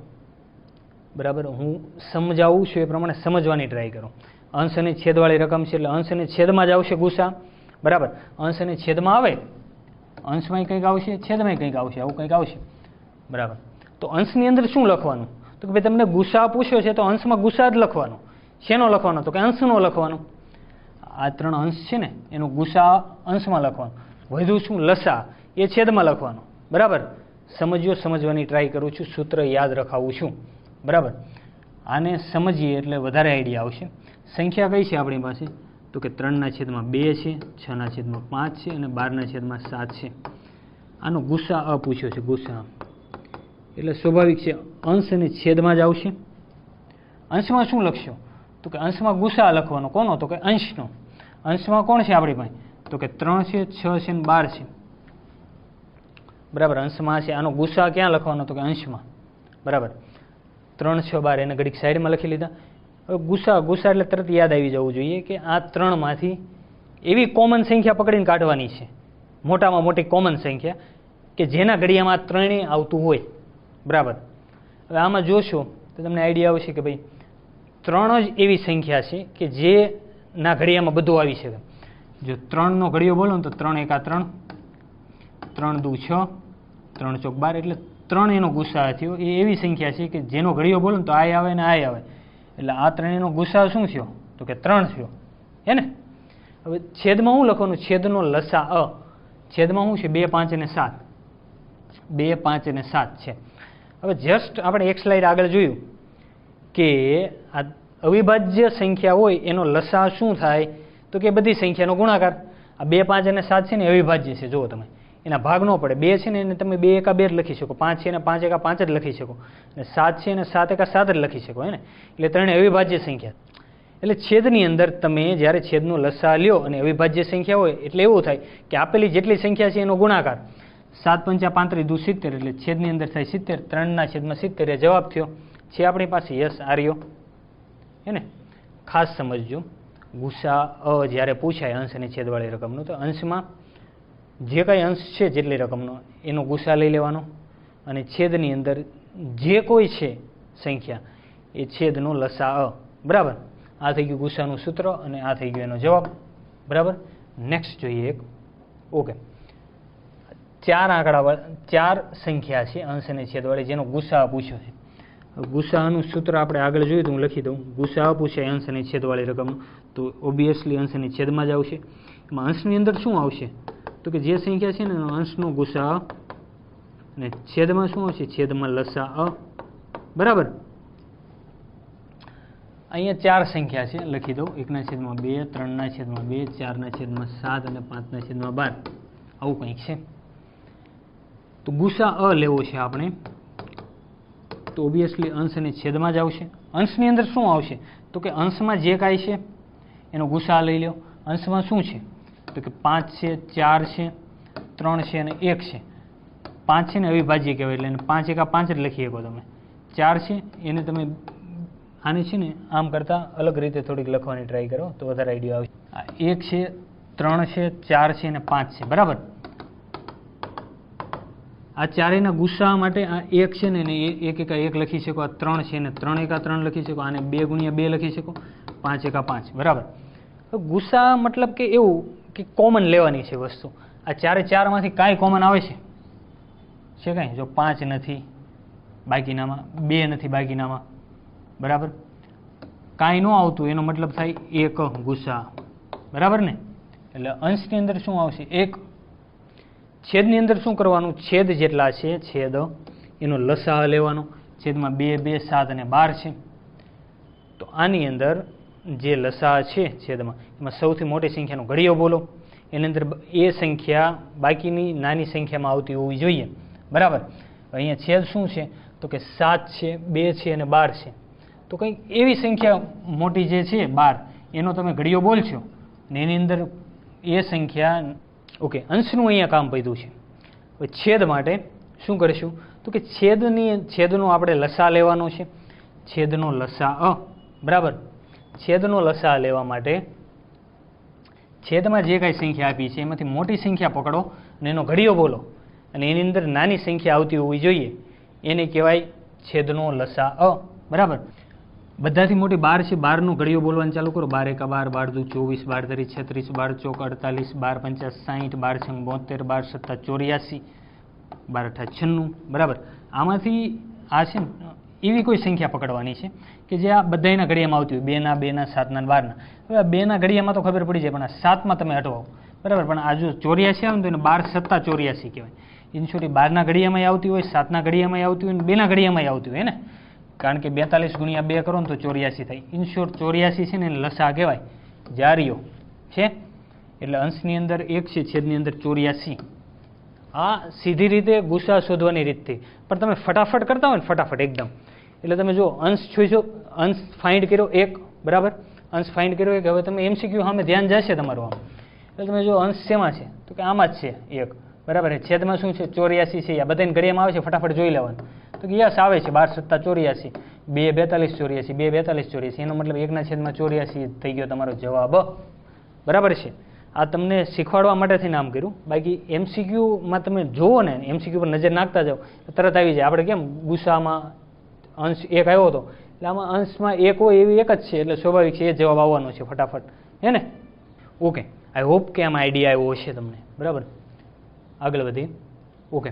બરાબર. હું સમજાવું છું એ પ્રમાણે સમજવાની ટ્રાય કરો. અંશ અને છેદવાળી રકમ છે એટલે અંશ અને છેદમાં જ આવશે ગુસા. બરાબર. અંશ અને છેદમાં આવે, અંશમાં કંઈક આવશે, છેદમાં કંઈક આવશે, આવું કંઈક આવશે. બરાબર. તો અંશની અંદર શું લખવાનું? તો કે ભાઈ તમને ગુસા પૂછ્યો છે તો અંશમાં ગુસા જ લખવાનો. શેનો લખવાનો? તો કે અંશનો લખવાનો. આ 3 અંશ છે ને એનો ગુસા અંશમાં લખવાનો. વધુ શું? લસા એ છેદમાં લખવાનો. બરાબર. સમજ્યો? સમજવાની ટ્રાય કરું છું, સૂત્ર યાદ રખાવું છું. બરાબર. આને સમજીએ એટલે વધારે આઈડિયા આવશે. સંખ્યા કઈ છે આપણી પાસે? તો કે 3/2 છે, 6/5 છે અને 12/7 છે. આનો ગુસા અ પૂછ્યો છે, ગુસા. એટલે સ્વાભાવિક છે અંશ અને છેદમાં જ આવશે. અંશમાં શું લખશો? તો કે અંશમાં ગુસા લખવાનો. કોનો? તો કે અંશનો. અંશમાં કોણ છે આપણી પાસે? તો કે 3 છે, 6 છે અને 12 છે. બરાબર. અંશમાં છે. આનો ગુસા ક્યાં લખવાનો? તો કે અંશમાં. બરાબર. 3 6 12 એને ઘડીક સાઈડમાં લખી લીધા. હવે ગુસા એટલે તરત યાદ આવી જવું જોઈએ કે આ ત્રણમાંથી એવી કોમન સંખ્યા પકડીને કાઢવાની છે, મોટામાં મોટી કોમન સંખ્યા કે જેના ઘડિયામાં આ ત્રણેય આવતું હોય. બરાબર. હવે આમાં જોશો તો તમને આઈડિયા આવશે કે ભાઈ 3 જ એવી સંખ્યા છે કે જેના ઘડિયામાં બધું આવી શકે. જો 3નો ઘડિયો બોલો ને તો 3 એકા 3, 3 દુ 6, 3 ચોક 12, એટલે 3 એનો ગુસા થયો. એ એવી સંખ્યા છે કે જેનો ઘડિયો બોલો ને તો આ આવે ને આ આવે, એટલે આ ત્રણેયનો ગુસા શું થયો તો કે 3 થયો, હે ને. હવે છેદમાં શું લખવાનું? છેદનો લસા અ. છેદમાં શું છે? 2, 5 અને 7. 2, 5 અને 7 છે. હવે જસ્ટ આપણે એક સ્લાઇડ આગળ જોયું કે આ અવિભાજ્ય સંખ્યા હોય એનો લસા શું થાય તો કે બધી સંખ્યાનો ગુણાકાર. આ 2, 5 અને 7 છે ને અવિભાજ્ય છે. જુઓ તમે, એના ભાગ ન પડે. 2 છે ને એને તમે 2 એકા 2 જ લખી શકો, 5 છે ને 5 એકા 5 જ લખી શકો, અને 7 છે ને 7 એકા 7 જ લખી શકો, હે ને. એટલે ત્રણે અવિભાજ્ય સંખ્યા. એટલે છેદની અંદર તમે જ્યારે છેદનો લસા લ્યો અને અવિભાજ્ય સંખ્યા હોય એટલે એવું થાય કે આપેલી જેટલી સંખ્યા છે એનો ગુણાકાર. 7 પંચા 35 દુ 70, એટલે છેદની અંદર થાય 70. 3ના છેદમાં 70 એ જવાબ થયો છે આપણી પાસે. યસ, આર્યો, હે ને. ખાસ સમજજો, ગુસા અ જ્યારે પૂછાય અંશ અને છેદવાળી રકમનો, તો અંશમાં જે કાંઈ અંશ છે જેટલી રકમનો એનો ગુસા લઈ લેવાનો, અને છેદની અંદર જે કોઈ છે સંખ્યા એ છેદનો લસા અ. બરાબર. આ થઈ ગયું ગુસાનું સૂત્ર અને આ થઈ ગયો એનો જવાબ. બરાબર. નેક્સ્ટ જોઈએ એક. ઓકે, 4 આંકડા 4 સંખ્યા છે અંશ અને છેદવાળી જેનો ગુસા પૂછ્યો છે. ગુસાનું સૂત્ર આપણે આગળ જોયું તો હું લખી દઉં. ગુસા પૂછાય અંશ અને છેદવાળી રકમનો તો ઓબ્વિયસલી અંશ અને છેદમાં જ આવશે. એમાં અંશની અંદર શું આવશે તો કે જે સંખ્યા છે ને એનો અંશનો ગુસા અને છેદમાં શું આવશે? છેદમાં લસા અ. બરાબર. અહીંયા 4 સંખ્યા છે, લખી દઉં. 1/2, 3/2, 4/7 અને 5/12. આવું કંઈક છે. તો ગુસા અ લેવો છે આપણે, તો ઓબ્વિયસલી અંશ અને છેદમાં જ આવશે. અંશની અંદર શું આવશે તો કે અંશમાં જે કાંઈ છે એનો ગુસા લઈ લો. અંશમાં શું છે તો કે 5 છે, 4 છે, 3 છે અને 1 છે. 5 છે ને અવિભાજ્ય કહેવાય, એટલે 5 એકા 5 જ લખી શકો તમે. 4 છે એને તમે આને છે ને આમ કરતાં અલગ રીતે થોડીક લખવાની ટ્રાય કરો તો વધારે આઈડિયા આવશે. 1 છે, 3 છે, 4 છે અને 5 છે. બરાબર. આ ચારેયના ગુસ્સા માટે આ 1 છે ને એને 1 એકા 1 લખી શકો, આ 3 છે ને 3 એકા 3 લખી શકો, આને 2 ગુણ્યા 2 લખી શકો, 5 એકા 5. બરાબર. ગુસ્સા મતલબ કે એવું કે કોમન લેવાની છે વસ્તુ. આ 4માંથી કાંઈ કોમન આવે છે કાંઈ? જો 5 નથી બાકીનામાં, 2 નથી બાકીનામાં. બરાબર. કાંઈ ન આવતું એનો મતલબ થાય 1 ગુસા. બરાબર ને. એટલે અંશની અંદર શું આવશે? 1. છેદની અંદર શું કરવાનું? છેદ જેટલા છે છેદ એનો લસા લેવાનો. છેદમાં 2, 2, 7 અને 12 છે. તો આની અંદર જે લસા છે છેદમાં એમાં સૌથી મોટી સંખ્યાનો ઘડિયો બોલો. એની અંદર એ સંખ્યા બાકીની નાની સંખ્યામાં આવતી હોવી જોઈએ. બરાબર. અહીંયા છેદ શું છે તો કે 7 છે, 2 છે અને 12 છે. તો કંઈક એવી સંખ્યા મોટી જે છે 12 એનો તમે ઘડિયો બોલશો ને એની અંદર એ સંખ્યા. ઓકે, અંશનું અહીંયા કામ પીધું છે. હવે છેદ માટે શું કરીશું તો કે છેદનો આપણે લસા લેવાનો છે. છેદનો લસા અ. બરાબર. છેદનો લસા લેવા માટે છેદમાં જે કાંઈ સંખ્યા આપી છે એમાંથી મોટી સંખ્યા પકડો અને એનો ઘડિયો બોલો, અને એની અંદર નાની સંખ્યા આવતી હોવી જોઈએ, એને કહેવાય છેદનો લસા અ. બરાબર. બધાથી મોટી 12 છે. 12નો ઘડિયો બોલવાનું ચાલુ કરો. 12 એકા 12, 12 દુ 24, 12 36, 12 ચોક 48, 12 પંચા 60, 12 છંગ 72, 12 સત્તા 84, 12 અઠા 96. બરાબર. આમાંથી આ છે ને એવી કોઈ સંખ્યા પકડવાની છે કે જે આ બધાના ઘડિયામાં આવતી હોય. 2ના, 2ના, 7ના, 12ના. હવે આ 2ના ઘડિયામાં તો ખબર પડી જાય, પણ આ 7માં તમે હટવાઓ. બરાબર. પણ આ જો 84 આવે ને તો એને 12 સત્તા 84 કહેવાય. ઇનશોર્ટ 12ના ઘડિયામાં આવતી હોય, 7ના ઘડિયામાં આવતી હોય, 2ના ઘડિયામાં આવતી હોય ને. કારણ કે 42 ગુણ્યા 2 કરો ને તો 84 થાય. ઇનશોર્ટ 84 છે ને એને લસા કહેવાય. જારીઓ છે એટલે અંશની અંદર 1 છે, છેદની અંદર 84. આ સીધી રીતે ગુસા શોધવાની રીતથી. પણ તમે ફટાફટ કરતા હોય ને, ફટાફટ એકદમ, એટલે તમે જો અંશ જોઈશો, અંશ ફાઇન્ડ કર્યો 1. બરાબર. અંશ ફાઇન્ડ કર્યો 1. હવે તમે MCQ સામે ધ્યાન જશે તમારું આમ. એટલે તમે જો અંશ શેમાં છે તો કે આમાં જ છે 1. બરાબર. છેદમાં શું છે? 84 છે. આ બધાને ઘડિયામાં આવે છે, ફટાફટ જોઈ લેવાનું. તો કે યસ આવે છે, 12 સત્તા 84, 2 42 84, 2 42 84, એનો મતલબ 1/84 થઈ ગયો તમારો જવાબ, બરાબર છે. આ તમને શીખવાડવા માટેથી નામ કર્યું. બાકી MCQમાં તમે જુઓ ને, MCQ પર નજર નાખતા જાઓ તરત આવી જાય. આપણે કેમ ગુસ્સામાં અંશ 1 આવ્યો હતો, એટલે આમાં અંશમાં 1 હોય એવી 1 જ છે, એટલે સ્વાભાવિક છે એ જવાબ આવવાનો છે ફટાફટ, હે ને? ઓકે, આઈ હોપ કે આમાં આઈડિયા આવ્યો હશે તમને, બરાબર. આગળ વધીએ. ઓકે,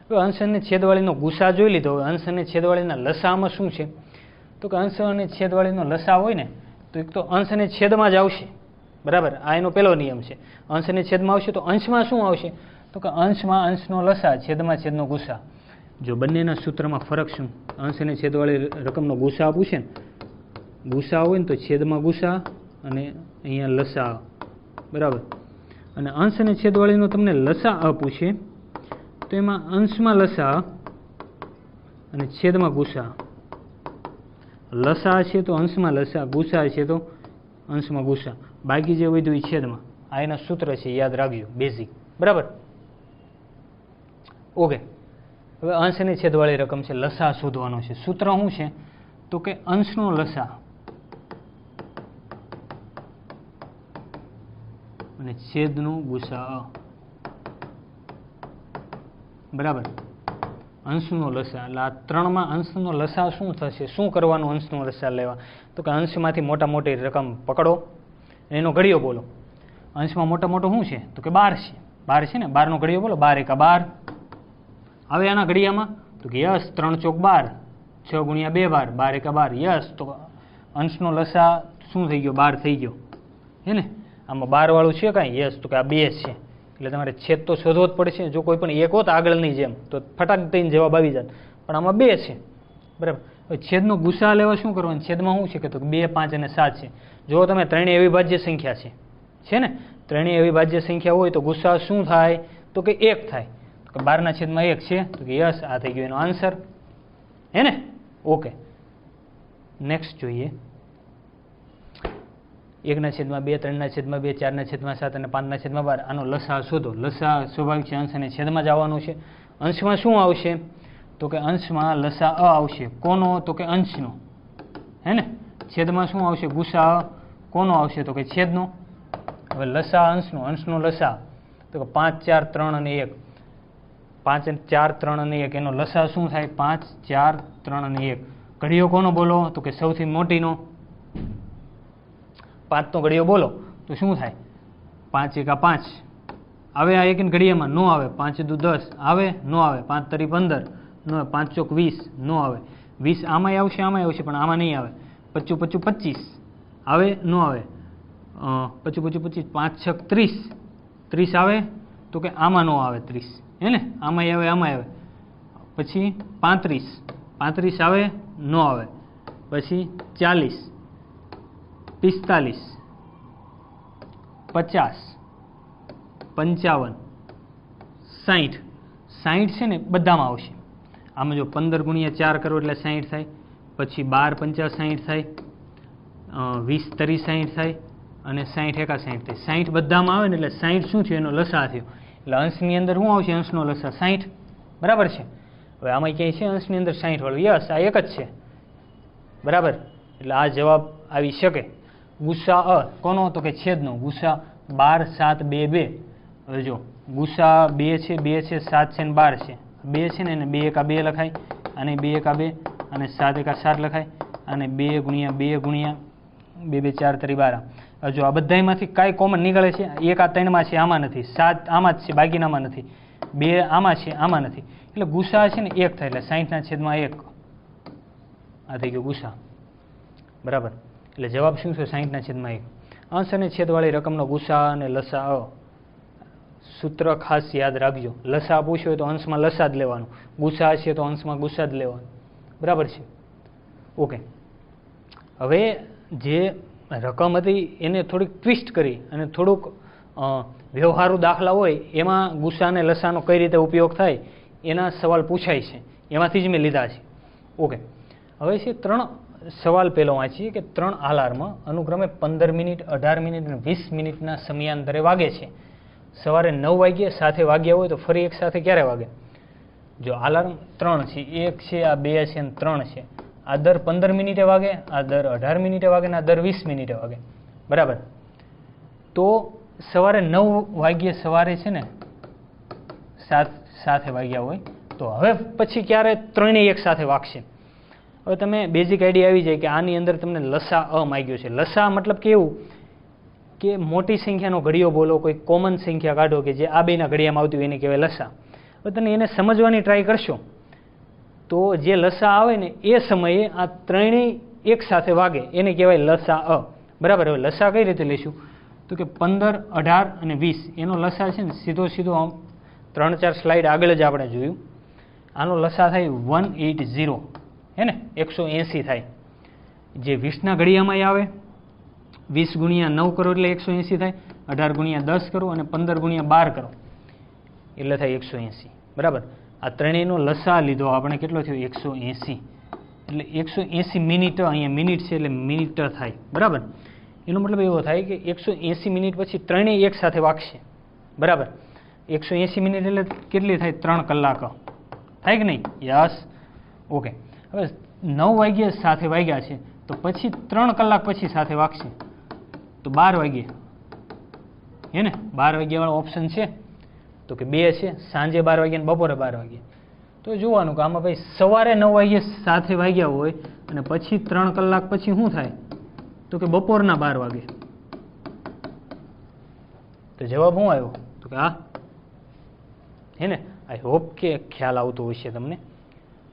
હવે અંશ અને છેદવાળીનો ગુસા જોઈ લીધો. હવે અંશ અને છેદવાળીના લસામાં શું છે? તો કે અંશ અને છેદવાળીનો લસા હોય ને, તો એક તો અંશ અને છેદમાં જ આવશે, બરાબર. આ એનો પહેલો નિયમ છે. અંશ અને છેદમાં આવશે તો અંશમાં શું આવશે? તો કે અંશમાં અંશનો લસા, છેદમાં છેદનો ગુસા. જો બંનેના સૂત્રમાં ફરક શું? અંશ અને છેદવાળી રકમનો ગુસા પૂછે ને, ગુસા હોય ને તો છેદમાં ગુસા અને અહીંયા લસા, બરાબર. અને અંશ અને છેદવાળીનો તમને લસા પૂછે તો એમાં અંશમાં લસા અને છેદમાં ગુસા. લસા છે તો અંશમાં લસા, ગુસા છે તો અંશમાં ગુસા, બાકી જે વધ્યું એ છેદમાં. આ એના સૂત્ર છે, યાદ રાખજો, બેઝિક, બરાબર. ઓકે, હવે અંશ અને છેદવાળી રકમ છે, લસા શોધવાનો છે. સૂત્ર શું છે? તો કે અંશનો લસા અને છેદનો ગુસા, બરાબર. અંશનો લસા, એટલે આ 3માં અંશનો લસા શું થશે? શું કરવાનું અંશનો લસા લેવા? તો કે અંશમાંથી મોટા મોટી રકમ પકડો, એનો ઘડિયો બોલો. અંશમાં મોટા મોટો શું છે? તો કે 12 છે. 12 છે ને, 12નો ઘડિયો બોલો. 12 એકા 12 આવે આના ઘડિયામાં, તો કે યસ, 3 ચોક 12, 6 ગુણ્યા 2 12, 12 એકા 12, યસ. તો અંશનો લસા શું થઈ ગયો? 12 થઈ ગયો, હે ને? આમાં 12 વાળું છે કાંઈ? યસ. તો કે આ 2 છે, એટલે તમારે છેદ તો શોધવો જ પડશે. જો કોઈ પણ 1 હોત આગળની જેમ તો ફટાક દઈને જવાબ આવી જાત, પણ આમાં 2 છે, બરાબર. હવે છેદનો ગુસા લેવા શું કરવાનું? છેદમાં શું છે કે તો 2, 5 અને 7 છે. જો તમે ત્રણેય અવિભાજ્ય સંખ્યા છે ને? ત્રણેય અવિભાજ્ય સંખ્યા હોય તો ગુસા શું થાય? તો કે 1 થાય. તો કે 12 છેદમાં 1 છે, તો કે યસ, આ થઈ ગયો એનો આન્સર, હે ને? ઓકે, નેક્સ્ટ જોઈએ. 1 છેદમાં 2, 3 છેદમાં 2, 4 છેદમાં 7 અને 5 છેદમાં 12. આનો લસા શોધો. લસા સ્વાભાવિક છે, અંશ અને છેદમાં જ આવવાનું છે. અંશમાં શું આવશે? તો કે અંશમાં લસા આવશે. કોનો? તો કે અંશનો, હે ને? છેદમાં શું આવશે? ગુસા. કોનો આવશે? તો કે છેદનો. હવે લસા અંશનો, અંશનો લસા, તો કે 5, 4, 3 અને 1. 5, 4, 3 અને 1, એનો લસા શું થાય? 5, 4, 3 અને 1. ઘડિયો કોનો બોલો? તો કે સૌથી મોટીનો. 5નો ઘડિયો બોલો તો શું થાય? 5 એકા 5 આવે આ એક ઘડિયામાં, નો આવે. 5 દુ 10 આવે, નો આવે. 5 તરી 15 નો આવે. 5 ચોક 20 નો આવે. 20 આમાંય આવશે, આમાંય આવશે, પણ આમાં નહીં આવે. 25 25 25 આવે, નો આવે. 25 25 25, 5 6 30 30 આવે, તો કે આમાં નો આવે 30, હે ને? આમાંય આવે, આમાંય આવે. પછી 35 35 આવે, નો આવે. પછી 40 45 50 55 60 60 છે ને બધામાં આવશે. આમાં જો 15 ગુણ્યા 4 કરો એટલે 60 થાય. પછી 12 50 60 થાય, 20 30 60 થાય અને 60 એકા 60 થાય. 60 બધામાં આવે ને એટલે 60 શું થયું? એનો લસા થયો. એટલે અંશની અંદર શું આવશે? અંશનો લસા 60, બરાબર છે. હવે આમાં ક્યાંય છે અંશની અંદર 60 વાળું? યસ, આ એક જ છે, બરાબર. એટલે આ જવાબ આવી શકે. ગુસા કોનો? તો કે છેદનો. ગુસા 12 7 2 2. હવે જો ગુસા 2 છે, 2 છે, 7 છે ને 12 છે. 2 છે ને એને 2 એકા 2 લખાય, અને 2 એકા 2 અને 7 એકા 7 લખાય, અને 2 ગુણ્યા 2 ગુણ્યા 2 2 4 તરી 12. જો આ બધામાંથી કાંઈ કોમન નીકળે છે? 1 આ 3માં છે, આમાં નથી. 7 આમાં જ છે, બાકીનામાં નથી. 2 આમાં છે, આમાં નથી. એટલે ગુસા છે ને 1 થાય. એટલે 60 છેદમાં 1 આ થઈ ગયો ગુસા, બરાબર. એટલે જવાબ શું છે? 60 છેદમાં 1. અંશ અને છેદવાળી રકમનો ગુસા અને લસા. સૂત્ર ખાસ યાદ રાખજો. લસા પૂછ્યો હોય તો અંશમાં લસા જ લેવાનું, ગુસા છે તો અંશમાં ગુસા જ લેવાનું, બરાબર છે. ઓકે, હવે જે રકમ હતી એને થોડીક ટ્વિસ્ટ કરી અને થોડુંક વ્યવહારુ દાખલા હોય એમાં ગુસા અને લસાનો કઈ રીતે ઉપયોગ થાય એના સવાલ પૂછાય છે, એમાંથી જ મેં લીધા છે. ઓકે, હવે છે 3 સવાલ પહેલો વાંચીએ કે 3 આલાર્મ અનુક્રમે 15 મિનિટ, 18 મિનિટ અને 20 મિનિટના સમયાંતરે વાગે છે. સવારે 9 વાગ્યે સાથે વાગ્યા હોય તો ફરી એક સાથે ક્યારે વાગે? જો અલાર્મ 3 છે, 1 છે, આ 2 છે અને 3 છે. આ દર 15 મિનિટે વાગે, આ દર 18 મિનિટે વાગે ને આ દર 20 મિનિટે વાગે. બરાબર. તો સવારે 9 વાગ્યે સવારે છે ને 7 વાગ્યા હોય તો હવે પછી ક્યારે ત્રણેય એક સાથે વાગશે. હવે તમે બેઝિક આઈડિયા આવી જાય કે આની અંદર તમને લસા અ માંગ્યો છે. લસા મતલબ કેવું કે મોટી સંખ્યાનો ઘડિયો બોલો, કોઈ કોમન સંખ્યા કાઢો કે જે આ બેના ઘડિયામાં આવતી હોય એને કહેવાય લસા. હવે તમે એને સમજવાની ટ્રાય કરશો તો જે લસા આવે ને એ સમયે આ ત્રણેય એક સાથે વાગે એને કહેવાય લસા અ. બરાબર. હવે લસા કઈ રીતે લઈશું તો કે 15, 18 અને 20 એનો લસા છે ને સીધો 3-4 સ્લાઇડ આગળ જ આપણે જોયું. આનો લસા થાય 180, હે ને 180 થાય. જે 20ના ઘડિયામાં આવે 20 ગુણ્યા 9 કરો એટલે 180 થાય, 18 ગુણ્યા 10 કરો અને 15 ગુણ્યા 12 કરો એટલે થાય 180. બરાબર. આ ત્રણેયનો લસા લીધો આપણે, કેટલો થયો 180. એટલે 180 મિનિટ, અહીંયા મિનિટ છે એટલે મિનિટ થાય. બરાબર. એનો મતલબ એવો થાય કે 180 મિનિટ પછી ત્રણેય એક સાથે વાગશે. બરાબર. 180 મિનિટ એટલે કેટલી થાય 3 કલાક થાય કે નહીં? યસ. ઓકે. હવે 9 વાગ્યે સાથે વાગ્યા છે તો પછી 3 કલાક પછી સાથે વાગશે તો 12 વાગ્યે, હે ને 12 વાગ્યાવાળો ઓપ્શન છે તો કે 2 છે, સાંજે 12 વાગ્યા ને બપોરે 12 વાગ્યે. તો જોવાનું કે આમાં ભાઈ સવારે 9 વાગ્યે સાથે વાગ્યા હોય અને પછી 3 કલાક પછી શું થાય તો કે બપોરના 12 વાગે. તો જવાબ શું આવ્યો તો કે હા, હે ને. આઈ હોપ કે ખ્યાલ આવતો હશે તમને.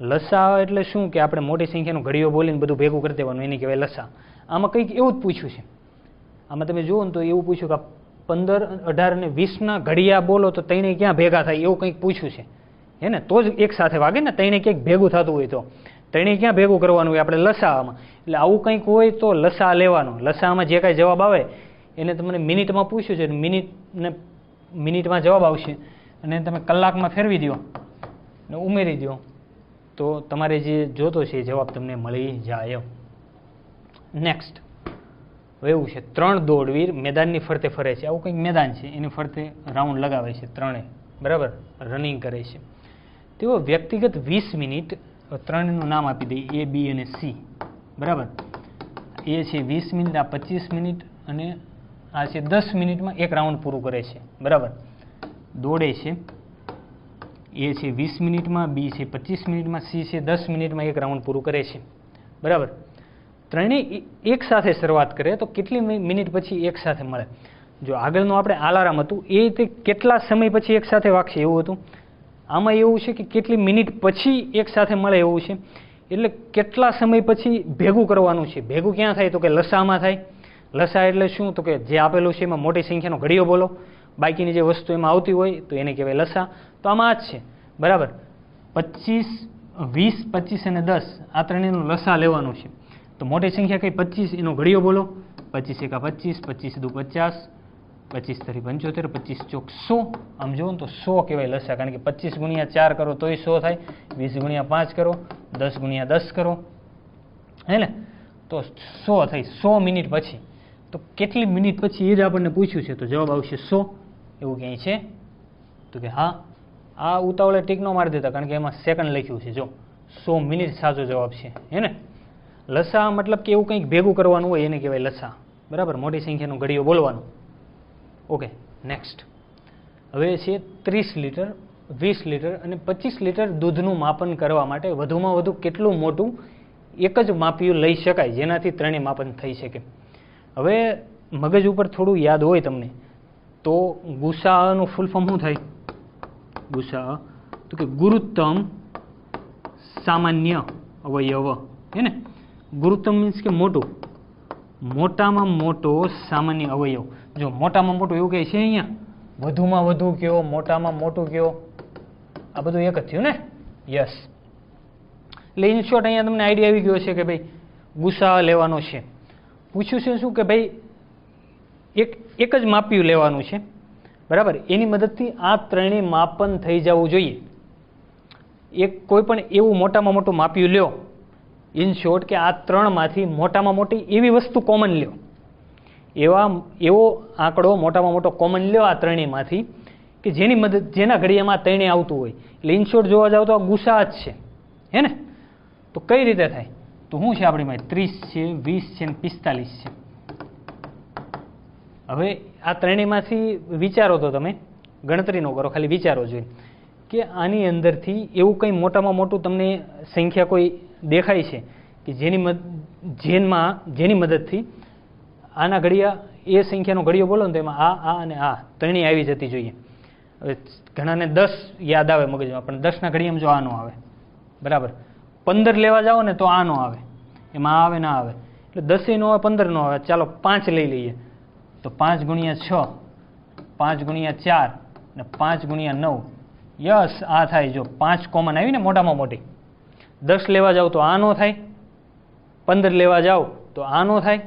લસા એટલે શું કે આપણે મોટી સંખ્યાનો ઘડીઓ બોલીને બધું ભેગું કરી દેવાનું, એને કહેવાય લસા. આમાં કંઈક એવું જ પૂછ્યું છે. આમાં તમે જુઓ ને તો એવું પૂછ્યું કે 15, 18 અને 20ના ઘડિયા બોલો તો ત્રણેય ક્યાં ભેગા થાય એવું કંઈક પૂછ્યું છે, હે ને. તો જ એક સાથે વાગે ને, ત્રણેય ક્યાંક ભેગું થતું હોય તો ત્રણેય ક્યાં ભેગું કરવાનું હોય આપણે લસામાં. એટલે આવું કંઈક હોય તો લસા લેવાનો. લસામાં જે કાંઈ જવાબ આવે એને તમને મિનિટમાં પૂછ્યું છે, મિનિટમાં જવાબ આવશે અને તમે કલાકમાં ફેરવી દો ને ઉમેરી દો તો તમારે જે જોતો છે એ જવાબ તમને મળી જાય. નેક્સ્ટ. હવે એવું છે 3 દોડવીર મેદાનની ફરતે ફરે છે. આવું કંઈક મેદાન છે, એની ફરતે રાઉન્ડ લગાવે છે ત્રણે. બરાબર. રનિંગ કરે છે. તેઓ વ્યક્તિગત 20 મિનિટ, ત્રણનું નામ આપી દઈએ A, B અને C. બરાબર. એ છે 20 મિનિટ, આ 25 મિનિટ અને આ છે 10 મિનિટમાં એક રાઉન્ડ પૂરું કરે છે. બરાબર. દોડે છે. એ છે 20 મિનિટમાં, B છે 25 મિનિટમાં, C છે 10 મિનિટમાં એક રાઉન્ડ પૂરું કરે છે. બરાબર. ત્રણેય એક સાથે શરૂઆત કરે તો કેટલી મિનિટ પછી એક સાથે મળે? જો આગળનું આપણે અલાર્મ હતું એ રીતે કેટલા સમય પછી એક સાથે વાગશે એવું હતું. આમાં એવું છે કે કેટલી મિનિટ પછી એક સાથે મળે એવું છે. એટલે કેટલા સમય પછી ભેગું કરવાનું છે. ભેગું ક્યાં થાય તો કે લસામાં થાય. લસા એટલે શું તો કે જે આપેલું છે એમાં મોટી સંખ્યાનો ઘડિયો બોલો, બાકીની જે વસ્તુ એમાં આવતી હોય તો એને કહેવાય લસા. તો આમાં આ જ છે. બરાબર. 25, 20, 25 અને 10 આ ત્રણેયનું લસા લેવાનું છે. તો મોટી સંખ્યા કઈ 25 એનો ઘડિયો બોલો. 25 એકા 25, 25 દુ 50, 25 તરી 75, 25 ચોક 100. આમ જોવો ને તો 100 કહેવાય લસા, કારણ કે 25 ગુણ્યા 4 કરો તોય 100 થાય, 20 ગુણ્યા 5 કરો, 10 ગુણ્યા 10 કરો, હે ને, તો 100 થઈ. 100 મિનિટ પછી. તો કેટલી મિનિટ પછી એ જ આપણને પૂછ્યું છે તો જવાબ આવશે 100. એવું ક્યાંય છે તો કે હા. આ ઉતાવળે ટીક ન મારી દેતા કારણ કે એમાં સેકન્ડ લખ્યું છે. જો 100 મિનિટ સાચો જવાબ છે, હે ને. લસા મતલબ કે એવું કંઈક ભેગું કરવાનું હોય એને કહેવાય લસા. બરાબર. મોટી સંખ્યાનો ઘડિયો બોલવાનું. ઓકે. નેક્સ્ટ. હવે છે 30 લીટર, 20 લીટર અને 25 લીટર દૂધનું માપન કરવા માટે વધુમાં વધુ કેટલું મોટું એક જ માપિયું લઈ શકાય જેનાથી ત્રણેય માપન થઈ શકે? હવે મગજ ઉપર થોડું યાદ હોય તમને તો ગુસાઅનું ફૂલ ફોર્મ શું થાય? ગુસાઅ તો કે ગુરુત્તમ સામાન્ય અવયવ, હે ને. ગુરુત્તમ મીન્સ કે મોટું, મોટામાં મોટો સામાન્ય અવયવ. જો મોટામાં મોટું એવું કહે છે અહીંયા, વધુમાં વધુ કયો, મોટામાં મોટું કયો, આ બધું એક જ થયું ને. યસ. એટલે ઇન શોર્ટ અહીંયા તમને આઈડિયા આવી ગયો છે કે ભાઈ ગુસા લેવાનો છે. પૂછ્યું છે શું કે ભાઈ એક જ માપ્યું લેવાનું છે. બરાબર. એની મદદથી આ ત્રણેય માપન થઈ જવું જોઈએ. એક કોઈ પણ એવું મોટામાં મોટું માપ્યું લ્યો. ઇન શોર્ટ કે આ ત્રણમાંથી મોટામાં મોટી એવી વસ્તુ કોમન લ્યો. એવો આંકડો મોટામાં મોટો કોમન લ્યો આ ત્રણેયમાંથી. કે જેના ઘડિયામાં ત્રણે આવતું હોય. એટલે ઇન શોર્ટ જોવા જાવ તો આ ગુસા જ છે, હે ને? તો કઈ રીતે થાય? તો શું છે આપણી પાસે 30 છે, 20 છે ને 45 છે. હવે આ ત્રણેયમાંથી વિચારો તો તમે ગણતરી ન કરો, ખાલી વિચારો જોઈને કે આની અંદરથી એવું કંઈ મોટામાં મોટું તમને સંખ્યા કોઈ દેખાય છે કે જેની મદદથી આના ઘડિયા એ સંખ્યાનો ઘડિયો બોલો ને તો એમાં આ અને આ ત્રણેય આવી જતી જોઈએ. હવે ઘણાને 10 યાદ આવે મગજમાં, પણ 10ના ઘડિયામાં જો આ ન આવે, બરાબર. 15 લેવા જાઓ ને તો આ ન આવે, એમાં આ આવે ના આવે, એટલે 10 નો આવે, 15 નો આવે. ચાલો 5 લઈ લઈએ તો 5 ગુણ્યા 6, 5 ગુણ્યા 4 ને 5 ગુણ્યા 9. યસ, આ થાય. જો 5 કોમન આવી ને મોટામાં મોટી. 10 લેવા જાવ તો આ નો થાય, 15 લેવા જાવ તો આ નો થાય,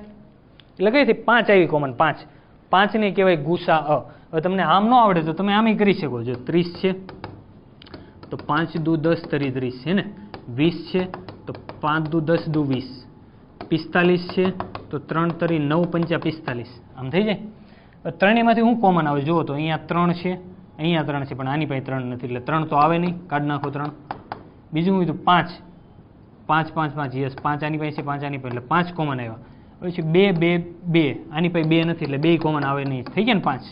એટલે કઈ થી 5 આવી કોમન. 5 ને કહેવાય ગુસા અ. હવે તમને આમ ન આવડે તો તમે આમ કરી શકો. જો 30 છે તો 5 દુ 10 તરી 30 છે ને, 20 છે તો 5 દુ 10 દુ 20, 45 છે તો 3 તરી 9 પંચા 45. આમ થઈ જાય. ત્રણેયમાંથી શું કોમન આવે જુઓ તો અહીંયા 3 છે, અહીંયા 3 છે, પણ આની પાસે 3 નથી, એટલે 3 તો આવે નહીં, કાઢી નાખો 3. બીજું હું તો 5, 5 5 5, યસ 5 આની પાસે છે, 5 આની પાસે, એટલે 5 કોમન આવ્યા. હવે છે 2 2 2, આની પાસે 2 નથી, એટલે 2 કોમન આવે નહીં, થઈ ગયા ને 5.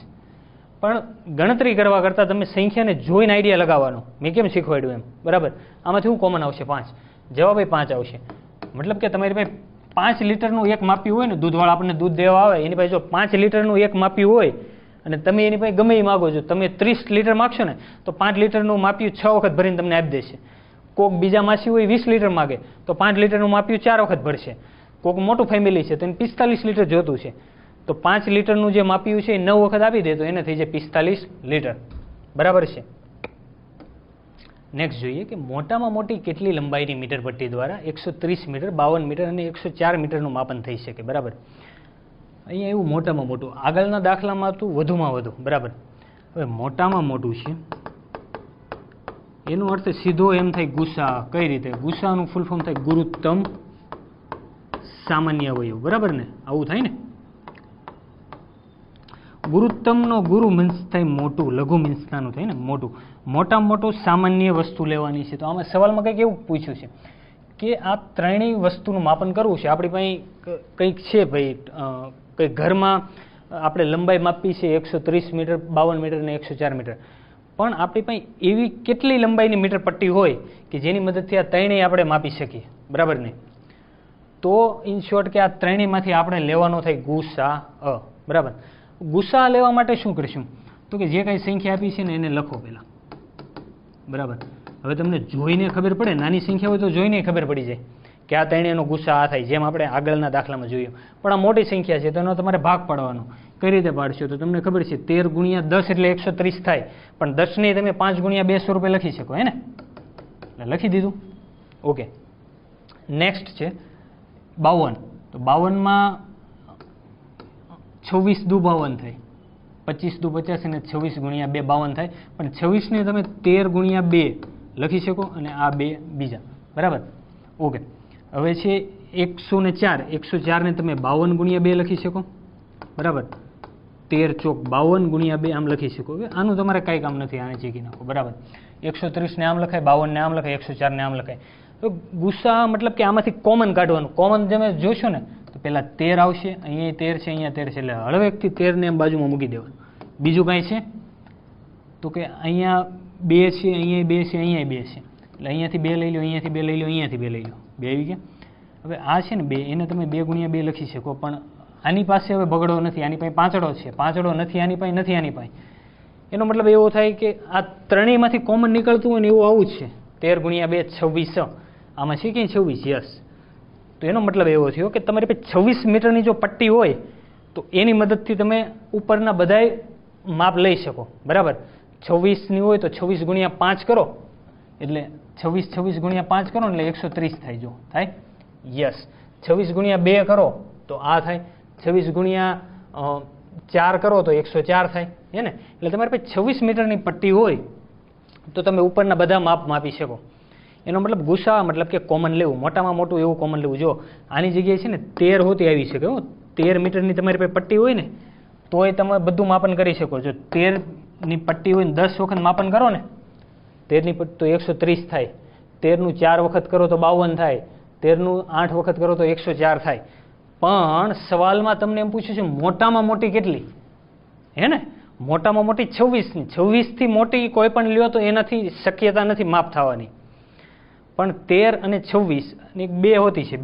પણ ગણતરી કરવા કરતાં તમે સંખ્યાને જોઈને આઈડિયા લગાવવાનો, મેં કેમ શીખવાડ્યું એમ, બરાબર. આમાંથી શું કોમન આવશે? 5. જવાબ એ 5 આવશે. મતલબ કે તમારી પાસે 5 લીટરનું એક માપ્યું હોય ને, દૂધવાળા આપણને દૂધ દેવા આવે, એની પાસે જો 5 લીટરનું એક માપ્યું હોય અને તમે એની પાસે ગમે એ માગો છો, તમે 30 લીટર માગશો ને તો 5 લીટરનું માપ્યું 6 વખત ભરીને તમને આપી દેશે. કોક બીજા માસી હોય 20 લીટર માગે તો 5 લીટરનું માપ્યું 4 વખત ભરશે. કોક મોટું ફેમિલી છે તો એને 45 લીટર જોતું છે, તો 5 લીટરનું જે માપ્યું છે એ 9 વખત આપી દે તો એને થઈ જાય 45 લીટર, બરાબર છે. નેક્સ્ટ જોઈએ કે મોટામાં મોટી કેટલી લંબાઈની મીટર પટ્ટી દ્વારા 130 મીટર, 52 મીટર અને 104 મીટરનું માપન થઈ શકે, બરાબર. અહીંયા એવું મોટામાં મોટું, આગળના દાખલામાં હતું વધુમાં વધુ, બરાબર. હવે મોટામાં મોટું છે એનો અર્થ સીધો એમ થાય ગુસા. કઈ રીતે? ગુસાનું ફૂલ ફોર્મ થાય ગુરુત્તમ સામાન્ય અવયવ, બરાબર ને? આવું થાય ને. ગુરુત્તમનો ગુરુ મીન્સ થાય મોટું, લઘુ મીન્સ નાનું થાય ને, મોટું. મોટામાં મોટું સામાન્ય વસ્તુ લેવાની છે. તો આમાં સવાલમાં કંઈક એવું પૂછ્યું છે કે આ ત્રણેય વસ્તુનું માપન કરવું છે. આપણી પાસે કંઈક છે ભાઈ, કંઈક ઘરમાં આપણે લંબાઈ માપી છે 130 મીટર, 52 મીટર અને 104 મીટર, પણ આપણી પાસે એવી કેટલી લંબાઈની મીટર પટ્ટી હોય કે જેની મદદથી આ ત્રણેય આપણે માપી શકીએ, બરાબર ને? તો ઇન શોર્ટ કે આ ત્રણેયમાંથી આપણે લેવાનો થાય ગુસા અ, બરાબર. ગુસા લેવા માટે શું કરીશું? તો કે જે કાંઈ સંખ્યા આપી છે ને એને લખો પહેલાં, બરાબર. હવે તમને જોઈને ખબર પડે, નાની સંખ્યા હોય તો જોઈને ખબર પડી જાય કે આ ત્રણેયનો ગુસા આ થાય, જેમ આપણે આગળના દાખલામાં જોયું. પણ આ મોટી સંખ્યા છે તો એનો તમારે ભાગ પાડવાનો. કઈ રીતે પાડશો? તો તમને ખબર છે 13 ગુણ્યા 10 એટલે 130 થાય, પણ 10 ને તમે 5 ગુણ્યા 200 રૂપિયા લખી શકો, હે ને? એટલે લખી દીધું. ઓકે, નેક્સ્ટ છે 52. તો 52માં 26 દુ 52 થાય, 25 દુ 50 અને 26 ગુણ્યા 2 52 થાય, પણ 26 ને તમે 13 ગુણ્યા 2 લખી શકો અને આ 2 બીજા, બરાબર. ઓકે, હવે છે 104. 104 ને તમે 52 ગુણ્યા 2 લખી શકો, બરાબર. 13 ચોક 52 ગુણ્યા 2 આમ લખી શકો. હવે આનું તમારે કાંઈ કામ નથી, આને ચેકી નાખો, બરાબર. 130 ને આમ લખાય, 52 ને આમ લખાય, 104 ને આમ લખાય. તો ગુસા મતલબ કે આમાંથી કોમન કાઢવાનું. કોમન તમે જોશો ને તો પહેલાં 13 આવશે, અહીંયા 13 છે, અહીંયા 13 છે, એટલે હળવેકથી 13 ને એમ બાજુમાં મૂકી દેવાનું. બીજું કાંઈ છે તો કે અહીંયા 2 છે, અહીંયા 2 છે, અહીંયા 2 છે, એટલે અહીંયાથી 2 લઈ લો, અહીંયાથી 2 લઈ લો, અહીંયાથી 2 લઈ લો, 2 આવી ગયા. હવે આ છે ને 2, એને તમે 2 ગુણ્યા 2 લખી શકો, પણ આની પાસે હવે બગડો નથી, આની પાસે પાંચડો છે, પાંચડો નથી આની પાસે, નથી આની પાસે. એનો મતલબ એવો થાય કે આ ત્રણેયમાંથી કોમન નીકળતું હોય ને એવું આવું જ છે. 13 ગુણ્યા 2 26, આમાં છે કે 26, યસ. તો એનો મતલબ એવો થયો કે તમારી પાસે 26 મીટરની જો પટ્ટી હોય તો એની મદદથી તમે ઉપરના બધાય માપ લઈ શકો, બરાબર. 26ની હોય તો 26 ગુણ્યા 5 કરો એટલે 26 ગુણ્યા 5 કરો એટલે 130 થાય. જો થાય, યસ. 26 ગુણ્યા 2 કરો તો આ થાય, 26 ગુણ્યા 4 કરો તો 104 થાય, હે ને? એટલે તમારી પાસે 26 મીટરની પટ્ટી હોય તો તમે ઉપરના બધા માપ માપી શકો. એનો મતલબ ગુસા મતલબ કે કોમન લેવું, મોટામાં મોટું એવું કોમન લેવું. જો આની જગ્યાએ છે ને 13 હોતી આવી શકે. 13 મીટરની તમારી પાસે પટ્ટી હોય ને તોય તમે બધું માપન કરી શકો. જો 13 ની પટ્ટી હોય ને 10 વખત માપન કરો ને, 13 ની પટ્ટી તો 130 થાય, 13 નું 4 વખત કરો તો 52 થાય, 13 નું 8 વખત કરો તો 104 થાય. પણ સવાલમાં તમને એમ પૂછ્યું છે મોટામાં મોટી કેટલી, હે ને? મોટામાં મોટી 26 ની. 26 થી મોટી કોઈ પણ લ્યો તો એનાથી શક્યતા નથી માપ થવાની. પણ 13 અને 26 અને 2 હોતી છે,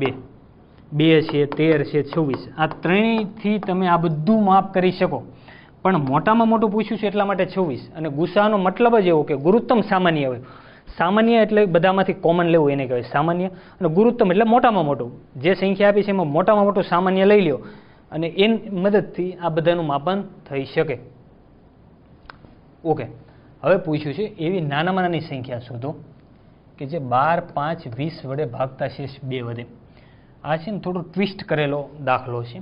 2 છે, 13 છે, 26, આ ત્રણેયથી તમે આ બધું માપ કરી શકો. પણ મોટામાં મોટું પૂછ્યું છે એટલા માટે 26. અને ગુસાનો મતલબ જ એવો કે ગુરુત્તમ સામાન્ય હોય. સામાન્ય એટલે બધામાંથી કોમન લેવું એને કહેવાય સામાન્ય, અને ગુરુત્તમ એટલે મોટામાં મોટું. જે સંખ્યા આપી છે એમાં મોટામાં મોટું સામાન્ય લઈ લ્યો અને એની મદદથી આ બધાનું માપન થઈ શકે. ઓકે, હવે પૂછ્યું છે એવી નાનામાં નાની સંખ્યા શોધો કે જે 12, 5, 20 વડે ભાગતા શેષ 2 વધે. આ છે ને થોડો ટ્વિસ્ટ કરેલો દાખલો છે,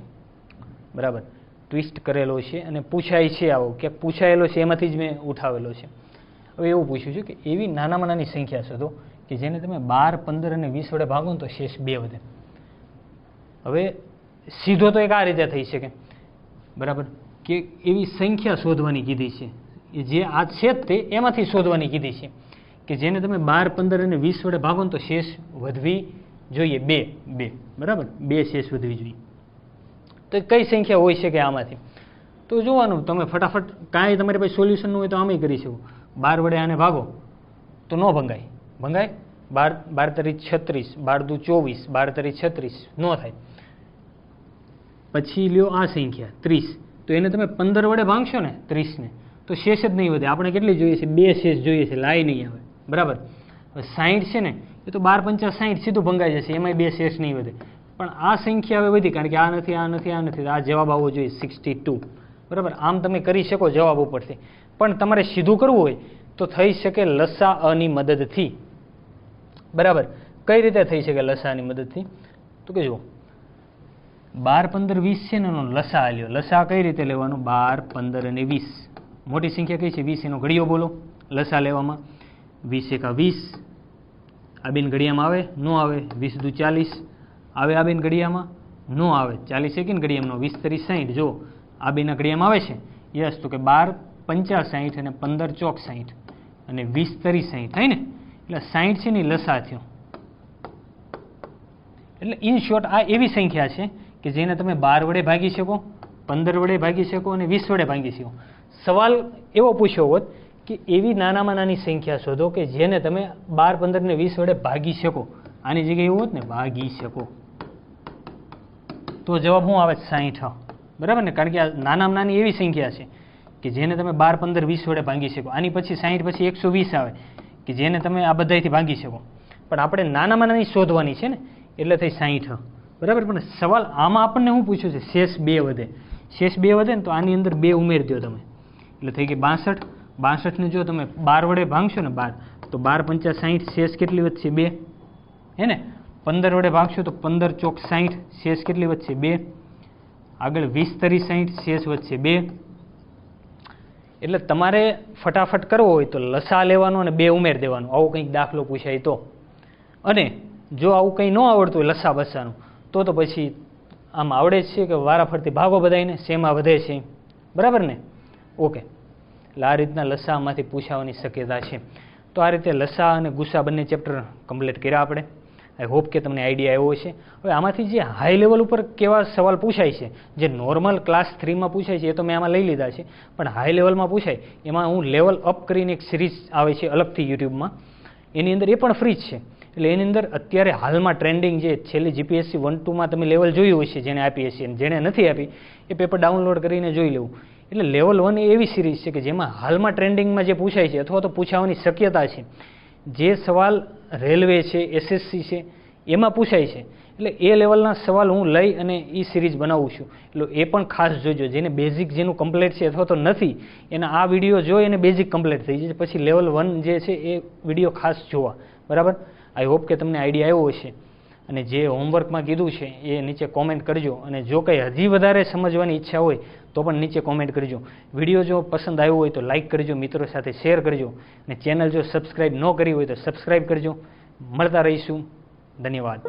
બરાબર? ટ્વિસ્ટ કરેલો છે અને પૂછાય છે, આવો ક્યાંક પૂછાયેલો છે એમાંથી જ મેં ઉઠાવેલો છે. હવે એવું પૂછ્યું છે કે એવી નાનામાં નાની સંખ્યા શોધો કે જેને તમે 12, 15 અને 20 વડે ભાગો ને તો શેષ 2 વધે. હવે સીધો તો એક આ રીતે થઈ શકે, બરાબર? કે એવી સંખ્યા શોધવાની કીધી છે, જે આ છે તે એમાંથી શોધવાની કીધી છે કે જેને તમે 12, 15 અને 20 વડે ભાગો ને તો શેષ વધવી જોઈએ 2, બરાબર? 2 શેષ વધવી જોઈએ. તો કઈ સંખ્યા હોઈ શકે આમાંથી? તો જોવાનું, તમે ફટાફટ કાંઈ તમારી પાસે સોલ્યુશન ન હોય તો આમે કરી શકો. 12 વડે આને ભાગો તો ન ભંગાય, ભંગાય? 12 તરી 36, 12 દુ 24, 12 તરી 36 ન થાય. પછી લ્યો આ સંખ્યા 30, તો એને તમે 15 વડે ભાંગશો ને 30 ને, તો શેષ જ નહીં વધે. આપણે કેટલી જોઈએ છે? 2 શેષ જોઈએ છે, લાઈ નહીં આવે, બરાબર? હવે 60 છે ને, એ તો 12 × 5 = 60 સીધું ભંગાઈ જશે, એમાંય 2 શેષ નહીં વધે. પણ આ સંખ્યા હવે વધી, કારણ કે આ નથી, આ નથી, આ નથી, આ જવાબ આવવો જોઈએ 62, બરાબર? આમ તમે કરી શકો જવાબ ઉપરથી. પણ તમારે સીધું કરવું હોય તો થઈ શકે લસાઅની મદદથી, બરાબર? કઈ રીતે થઈ શકે લસાઅની મદદથી? તો કે જુઓ, 12, 15, 20 છે ને, એનો લસા લ્યો. લસા કઈ રીતે લેવાનો? 12, 15 અને 20. મોટી સંખ્યા કઈ છે? 20. એનો ઘડિયો બોલો લસા લેવામાં. 20 × 1 = 20. આ બેન ઘડિયામાં આવે? ન આવે. 20 દુ 40 આવે આ બેન ઘડિયામાં? ન આવે. 40 એકી ને ઘડિયામાં? 20 તરી 60. જો આ બેના ઘડિયામાં આવે છે? યસ. તો કે 12, 50, 60 અને 15, 60 અને 20 તરી 60 થાય ને, એટલે 60 છે ને લસા થયો. એટલે ઇન શોર્ટ આ એવી સંખ્યા છે કે જેને તમે 12 વડે ભાગી શકો, 15 વડે ભાગી શકો અને 20 વડે ભાગી શકો. સવાલ એવો પૂછ્યો હોત કે એવી નાનામાં નાની સંખ્યા શોધો કે જેને તમે 12, 15 અને 20 વડે ભાગી શકો. આની જગ્યાએ એવું હોત ને, ભાગી શકો, તો જવાબ શું આવે? 60, બરાબર ને? કારણ કે આ નાનામાં નાની એવી સંખ્યા છે કે જેને તમે 12, 15, 20 વડે ભાગી શકો. આની પછી 60 પછી 120 આવે કે જેને તમે આ બધાથી ભાગી શકો. પણ આપણે નાનામાં નાની શોધવાની છે ને, એટલે થઈ 60, બરાબર? પણ સવાલ આમાં આપણને શું પૂછ્યું છે? શેષ 2 વધે. શેષ 2 વધે ને તો આની અંદર 2 ઉમેરી દો તમે, એટલે થઈ ગઈ 62. 62ને જો તમે 12 વડે ભાગશો ને, 12, તો 12 × 5 = 60, શેષ કેટલી વધશે? 2, હે ને? 15 વડે ભાગશો તો 15 × 4 = 60, શેષ કેટલી વધશે? 2. આગળ 20 તરી 60, શેષ વધશે 2. એટલે તમારે ફટાફટ કરવો હોય તો લસા લેવાનો અને 2 ઉમેરી દેવાનું. આવો કંઈક દાખલો પૂછાય તો. અને જો આવું કંઈ ન આવડતું હોય લસા બસાનું, તો પછી આમ આવડે જ છે કે વારાફરતી ભાગો બધાને, શેમાં વધે છે, બરાબર ને? ઓકે, એટલે આ રીતના લસામાંથી પૂછાવાની શક્યતા છે. તો આ રીતે લસા અને ગુસા બંને ચેપ્ટર કમ્પ્લીટ કર્યા આપણે. આઈ હોપ કે તમને આઈડિયા આવ્યો છે. હવે આમાંથી જે હાઈ લેવલ ઉપર કેવા સવાલ પૂછાય છે, જે નોર્મલ ક્લાસ 3માં પૂછાય છે એ તો મેં આમાં લઈ લીધા છે, પણ હાઈ લેવલમાં પૂછાય એમાં હું લેવલ અપ કરીને એક સિરીઝ આવે છે અલગથી યુટ્યુબમાં, એની અંદર એ પણ ફ્રી જ છે. એટલે એની અંદર અત્યારે હાલમાં ટ્રેન્ડિંગ જે છેલ્લી જીપીએસસી 1, 2માં તમે લેવલ જોયું હશે, જેને આપી હશે, જેને નથી આપી એ પેપર ડાઉનલોડ કરીને જોઈ લેવું. એટલે લેવલ 1 એ એવી સિરીઝ છે કે જેમાં હાલમાં ટ્રેન્ડિંગમાં જે પૂછાય છે અથવા તો પૂછાવાની શક્યતા છે, જે સવાલ રેલવે છે, એસએસસી છે, એમાં પૂછાય છે. એટલે એ લેવલના સવાલ હું લઈ અને એ સિરીઝ બનાવું છું. એટલે એ પણ ખાસ જોજો. જેને બેઝિક જેનું કમ્પ્લીટ છે અથવા તો નથી, એના આ વિડીયો જોઈ અને બેઝિક કમ્પ્લીટ થઈ જાય, પછી લેવલ 1 જે છે એ વિડીયો ખાસ જોવા, બરાબર? આઈ હોપ કે તમને આઈડિયા આવ્યો હશે. અને જે હોમવર્કમાં કીધું છે એ નીચે કોમેન્ટ કરજો. અને જો કંઈ હજી વધારે સમજવાની ઈચ્છા હોય તો પણ નીચે કોમેન્ટ કરજો. વિડીયો જો પસંદ આવ્યો હોય તો લાઇક કરજો, મિત્રો સાથે શેર કરજો, અને ચેનલ જો સબસ્ક્રાઈબ ન કરી હોય તો સબસ્ક્રાઈબ કરજો. મળતા રહીશું. ધન્યવાદ.